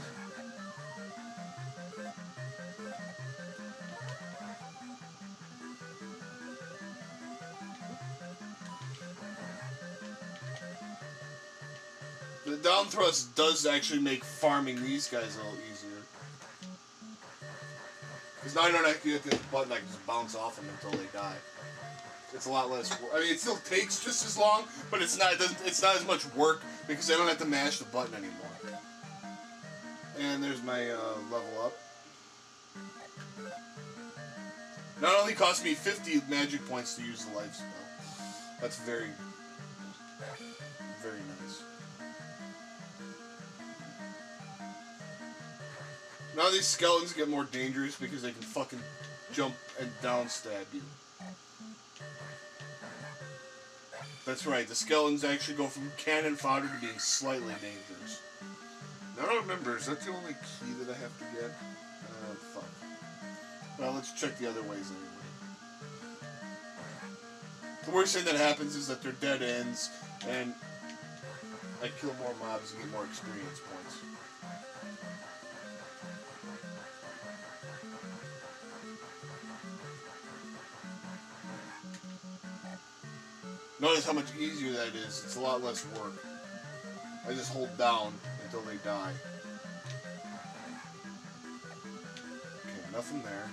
The down thrust does actually make farming these guys a little easier. Because now I don't have to get this button, I can just bounce off them until they die. It's a lot less work. I mean, it still takes just as long, but it's not as much work because I don't have to mash the button anymore. And there's my level up. Not only cost me 50 magic points to use the life spell. That's very, very nice. Now these skeletons get more dangerous because they can fucking jump and down stab you. That's right, the skeletons actually go from cannon fodder to being slightly dangerous. Now, I don't remember, is that the only key that I have to get? Fuck. Well, let's check the other ways anyway. The worst thing that happens is that they're dead ends, and I kill more mobs and get more experience points. Notice how much easier that is. It's a lot less work. I just hold down until they die. Okay, nothing there.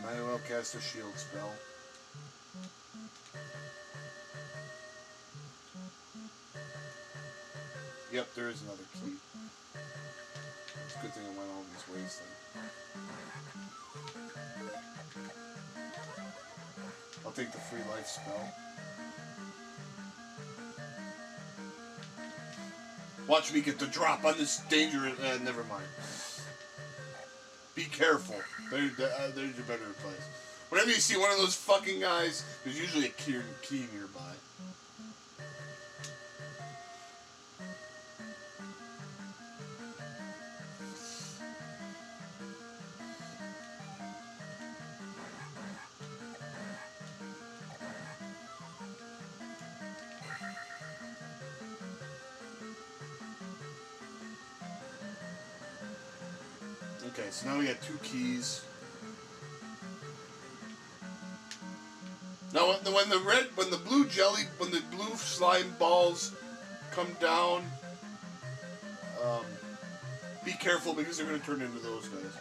Might as well cast a shield spell. Yep, there is another key. It's a good thing I went all these ways then. I'll take the free life spell. Watch me get the drop on this dangerous... never mind. Be careful. There's your better advice. Whenever you see one of those fucking guys, there's usually a key nearby. Okay, so now we got 2 keys. Now, when the blue slime balls come down, be careful because they're going to turn into those guys.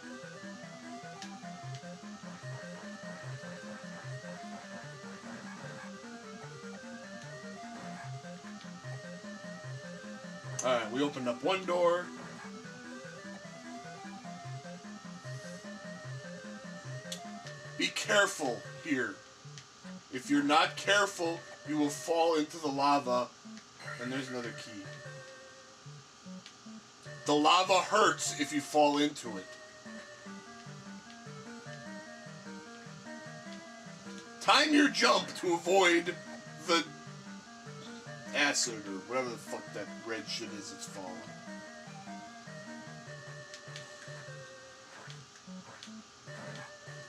opened up one door. Be careful here. If you're not careful, you will fall into the lava. And there's another key. The lava hurts if you fall into it. Time your jump to avoid the acid or whatever the fuck that red shit is that's falling.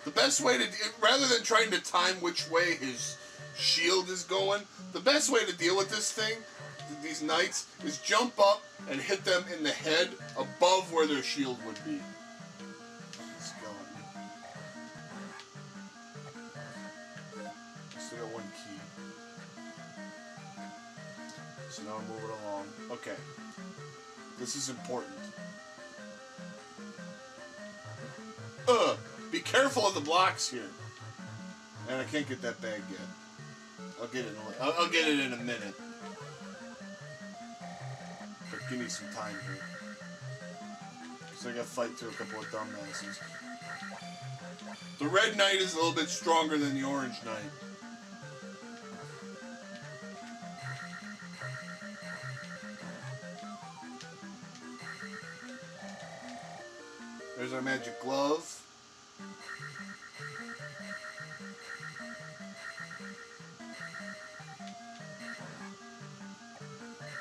The best way to, rather than trying to time which way his shield is going, the best way to deal with this thing, these knights, is jump up and hit them in the head above where their shield would be. Skeleton. Still got one key. So now I'm moving along. Okay. This is important. Be careful of the blocks here. And I can't get that bag yet. I'll get it. I'll get it in a minute. But give me some time here. Because I got to fight through a couple of dumbasses. The red knight is a little bit stronger than the orange knight. There's our magic glove.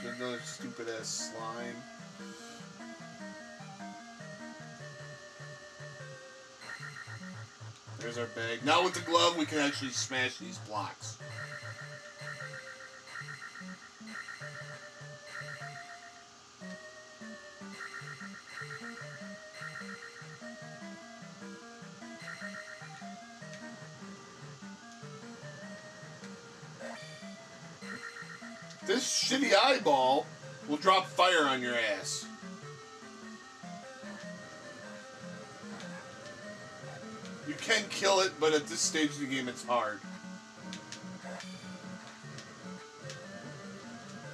There's another stupid ass slime. There's our bag. Now with the glove we can actually smash these blocks. This shitty eyeball will drop fire on your ass. You can kill it, but at this stage of the game it's hard.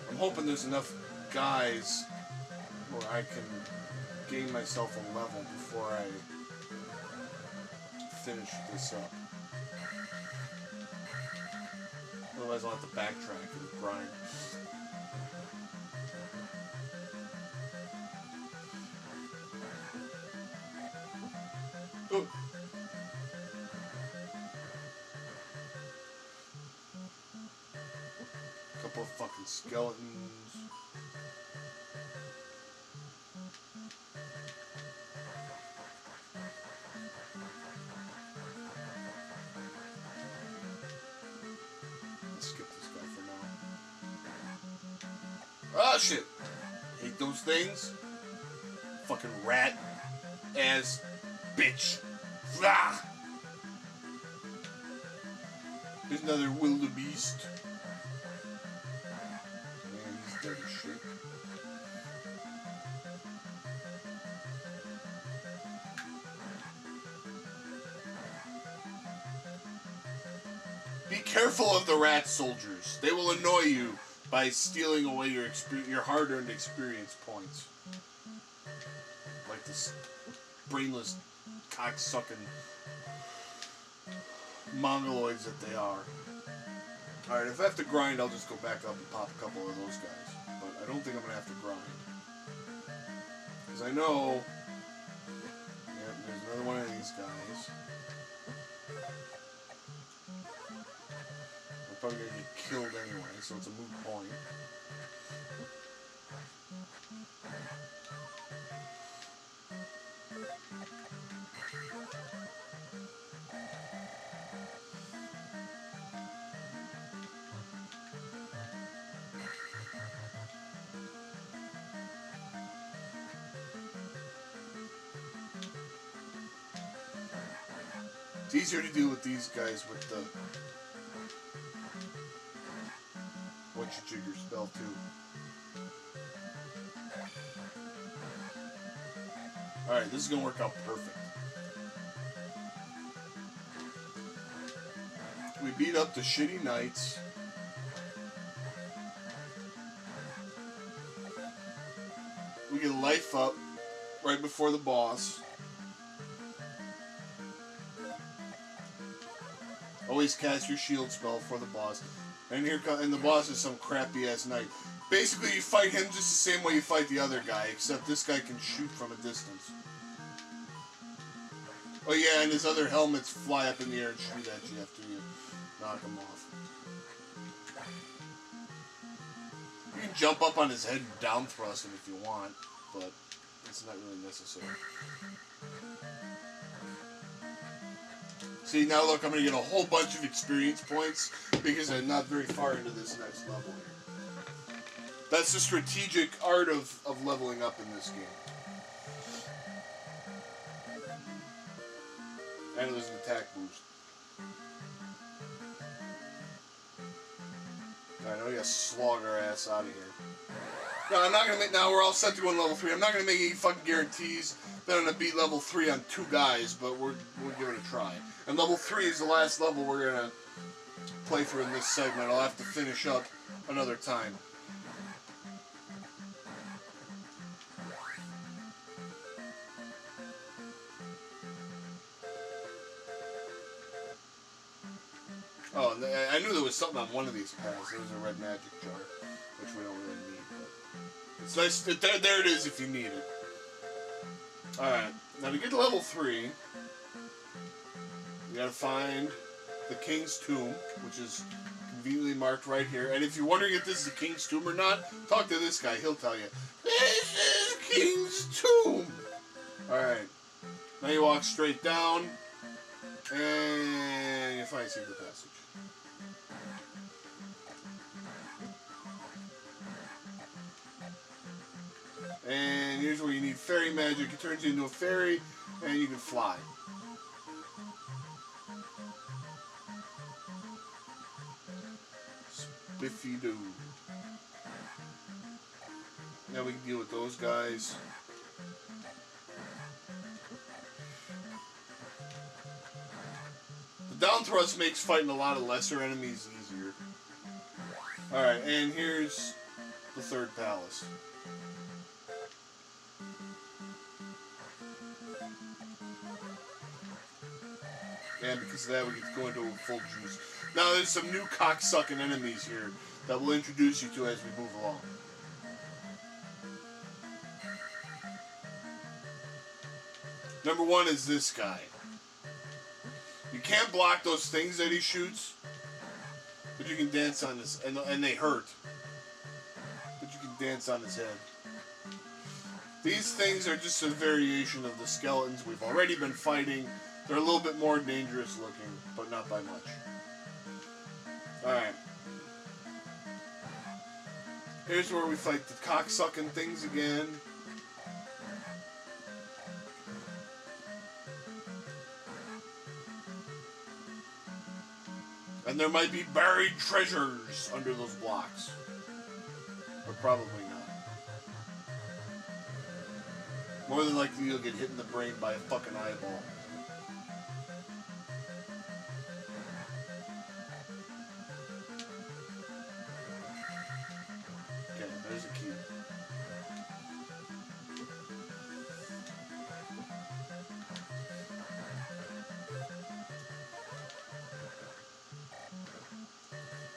I'm hoping there's enough guys where I can gain myself a level before I finish this up. Otherwise I'll have to backtrack and grind. Ooh. Couple of fucking skeletons. Let's skip this guy for now. Oh shit! Hate those things. Fucking rat ass bitch. Ah! There's another wildebeest. Man, he's dead as shit. Be careful of the rat soldiers. They will annoy you by stealing away your hard-earned experience points. Like this brainless, cock-sucking mongoloids that they are. Alright, if I have to grind, I'll just go back up and pop a couple of those guys. But I don't think I'm going to have to grind. Because I know... Yep, there's another one of these guys. I'm probably going to get killed anyway, so it's a moot point. It's easier to deal with these guys with the once-you-jigger spell too. Alright, this is gonna work out perfect. We beat up the shitty knights. we get life up right before the boss. Always cast your shield spell for the boss. And and the boss is some crappy ass knight. Basically, you fight him just the same way you fight the other guy, except this guy can shoot from a distance. Oh yeah, and his other helmets fly up in the air and shoot at you after you knock him off. You can jump up on his head and down thrust him if you want, but it's not really necessary. See, now look, I'm going to get a whole bunch of experience points because I'm not very far into this next level here. That's the strategic art of leveling up in this game. And there's an attack boost. I know you gotta slog our ass out of here. No, I'm not gonna make. Now we're all set to go on level 3. I'm not gonna make any fucking guarantees that I'm gonna beat level 3 on 2 guys, but we're giving it a try. And level 3 is the last level we're gonna play through in this segment. I'll have to finish up another time. Oh, I knew there was something on one of these paths. There was a red magic jar, which we don't really need, but it's nice. There it is if you need it. Alright, now to get to level 3, you gotta find the King's Tomb, which is conveniently marked right here. And if you're wondering if this is the King's Tomb or not, talk to this guy. He'll tell you. This is King's Tomb! Alright, now you walk straight down, and you find Secret Passage. And here's where you need fairy magic. It turns you into a fairy, and you can fly. Spiffy-doo. Now we can deal with those guys. The down thrust makes fighting a lot of lesser enemies easier. Alright, and here's the third palace. And because of that, we get to go into full juice. Now, there's some new cocksucking enemies here that we'll introduce you to as we move along. Number 1 is this guy. You can't block those things that he shoots, but you can dance on his, and they hurt. But you can dance on his head. These things are just a variation of the skeletons we've already been fighting. They're a little bit more dangerous looking, but not by much. Alright. Here's where we fight the cocksucking things again. And there might be buried treasures under those blocks. But probably not. More than likely you'll get hit in the brain by a fucking eyeball. Okay, there's a key.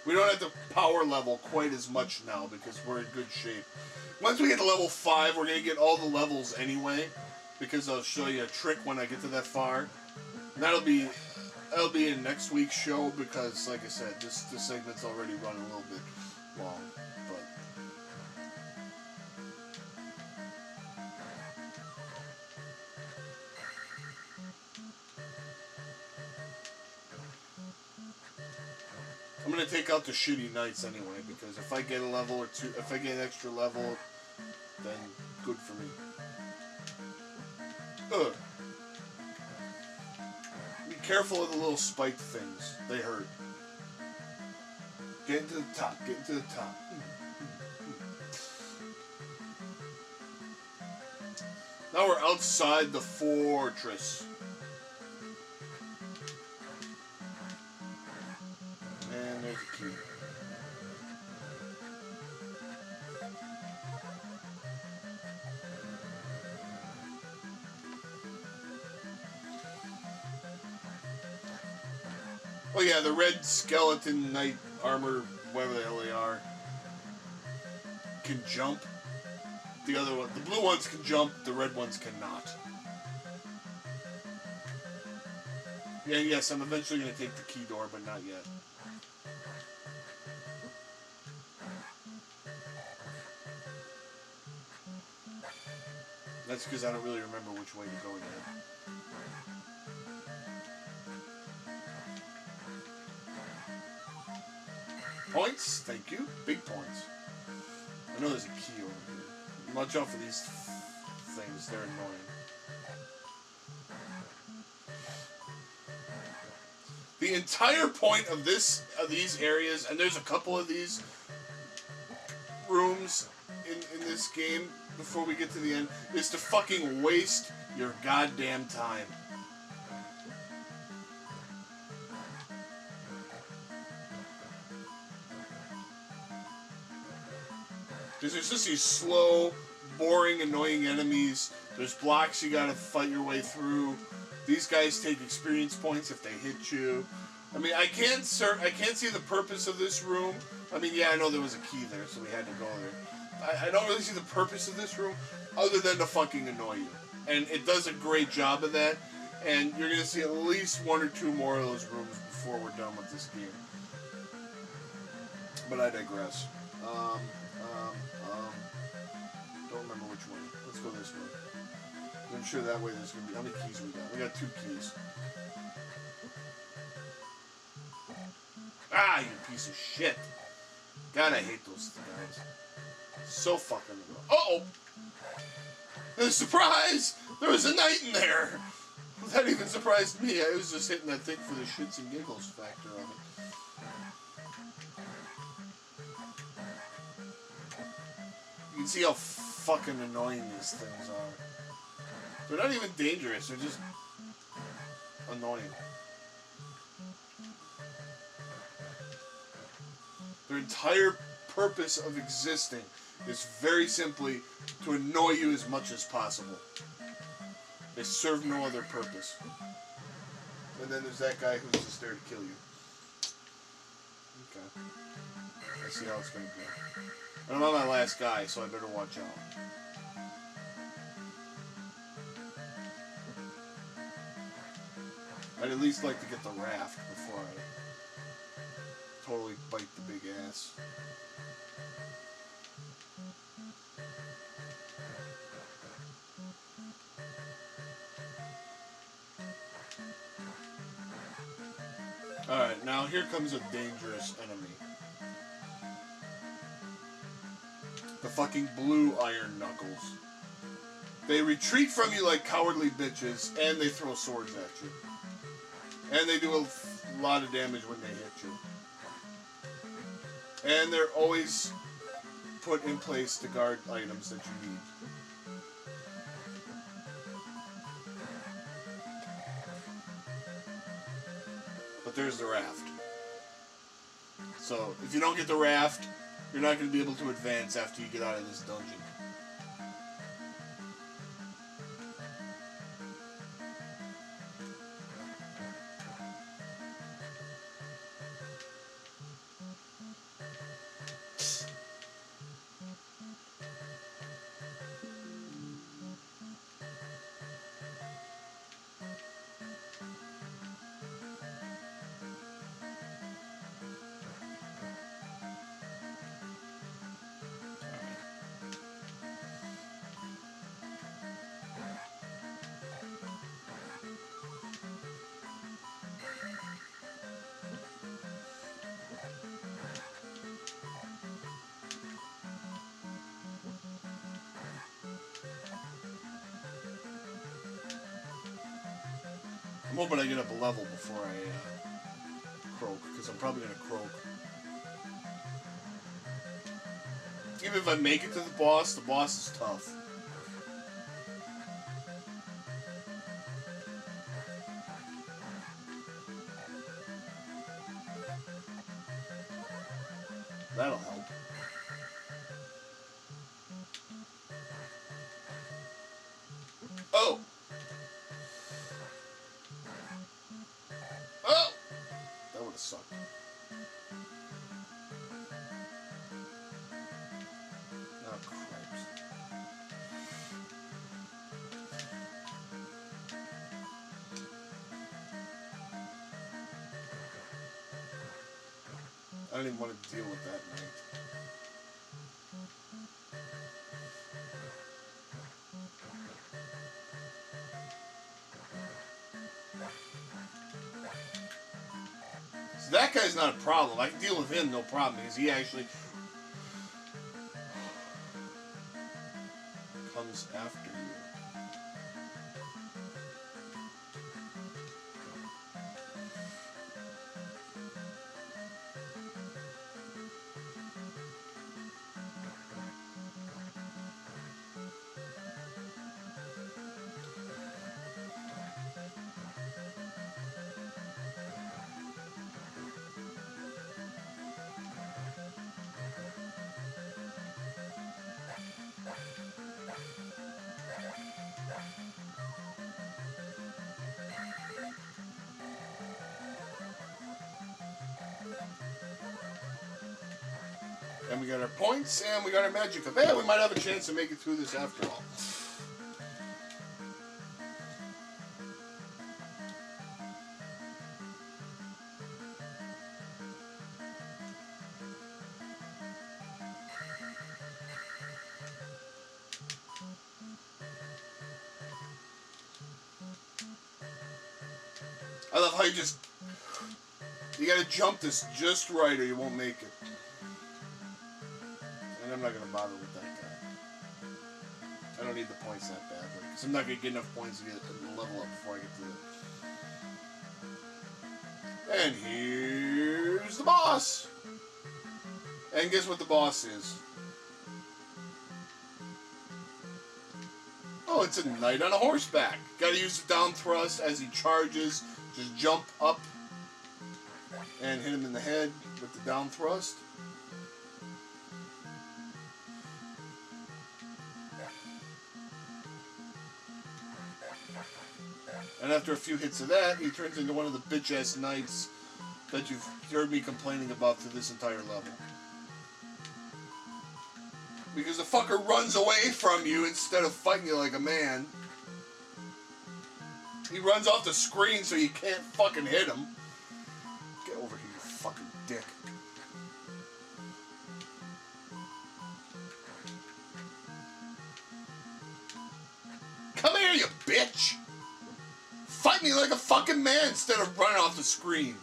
We don't have to power level quite as much now because we're in good shape. Once we get to level 5, we're going to get all the levels anyway, because I'll show you a trick when I get to that far. And that'll be in next week's show because, like I said, this segment's already run a little bit long. But I'm going to take out the shitty knights anyway, because if I get a level or two, if I get an extra level, then good for me. Ugh. Be careful of the little spiked things. They hurt. Get into the top. Get into the top. Now we're outside the fortress. And there's a key. Oh yeah, the red skeleton knight armor, whatever the hell they are, can jump. The other one, the blue ones can jump, the red ones cannot. Yeah, yes, I'm eventually going to take the key door, but not yet. That's because I don't really remember which way to go yet. Points? Thank you. Big points. I know there's a key over here. Watch out for these things. They're annoying. The entire point of these areas, and there's a couple of these rooms in this game before we get to the end, is to fucking waste your goddamn time. Because there's just these slow, boring, annoying enemies. There's blocks you gotta fight your way through. These guys take experience points if they hit you. I mean, I can't see the purpose of this room. I mean, yeah, I know there was a key there, so we had to go there. I don't really see the purpose of this room other than to fucking annoy you. And it does a great job of that. And you're gonna see at least one or two more of those rooms before we're done with this game. But I digress. Don't remember which way. Let's go this way. I'm sure that way there's going to be... How many keys we got? We got 2 keys. Ah, you piece of shit. God, I hate those guys. So fucking... Uh-oh! Surprise! There was a knight in there! That even surprised me. I was just hitting that thing for the shits and giggles factor of it. You can see how fucking annoying these things are. They're not even dangerous, they're just annoying. Their entire purpose of existing is very simply to annoy you as much as possible. They serve no other purpose. And then there's that guy who's just there to kill you. Okay. I see how it's going to go. And I'm on my last guy, so I better watch out. I'd at least like to get the raft before I totally bite the big ass. Alright, now here comes a dangerous enemy. The fucking blue iron knuckles. They retreat from you like cowardly bitches, and they throw swords at you. And they do a lot of damage when they hit you. And they're always put in place to guard items that you need. But there's the raft. So, if you don't get the raft, you're not going to be able to advance after you get out of this dungeon. I'm hoping I get up a level before I croak, because I'm probably going to croak. Even if I make it to the boss is tough. That'll help. Oh! Oh! That would sucked. Oh, cripes. I don't even want to deal with that night. So that guy's not a problem. I can deal with him, no problem, because he actually comes after you. And we got our points, and we got our magic up. Hey, we might have a chance to make it through this after all. I love how you gotta jump this just right or you won't make it. And I'm not gonna bother with that guy. I don't need the points that badly, because I'm not gonna get enough points to get the level up before I get to it. And here's the boss! And guess what the boss is? Oh, it's a knight on a horseback. Gotta use the down thrust as he charges. Just jump up and hit him in the head with the down thrust. And after a few hits of that, he turns into one of the bitch-ass knights that you've heard me complaining about through this entire level. Because the fucker runs away from you instead of fighting you like a man. He runs off the screen so you can't fucking hit him. Get over here, you fucking dick. Come here, you bitch! Fight me like a fucking man instead of running off the screen.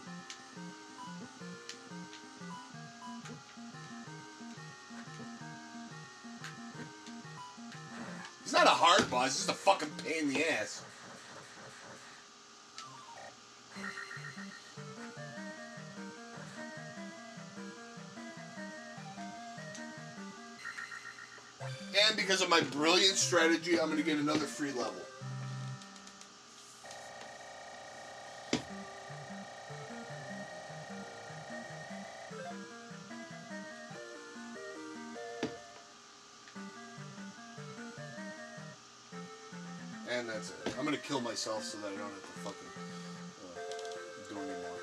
He's not a hard boss, he's just a fucking pain in the ass. And because of my brilliant strategy, I'm going to get another free level. And that's it. I'm going to kill myself so that I don't have to fucking do anymore.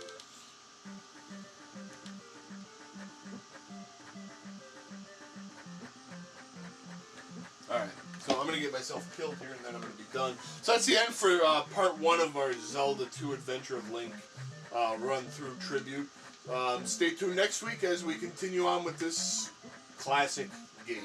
Alright, so I'm going to get myself killed here and then I'm going to be done. So that's the end for part 1 of our Zelda 2 Adventure of Link run-through tribute. Stay tuned next week as we continue on with this classic game.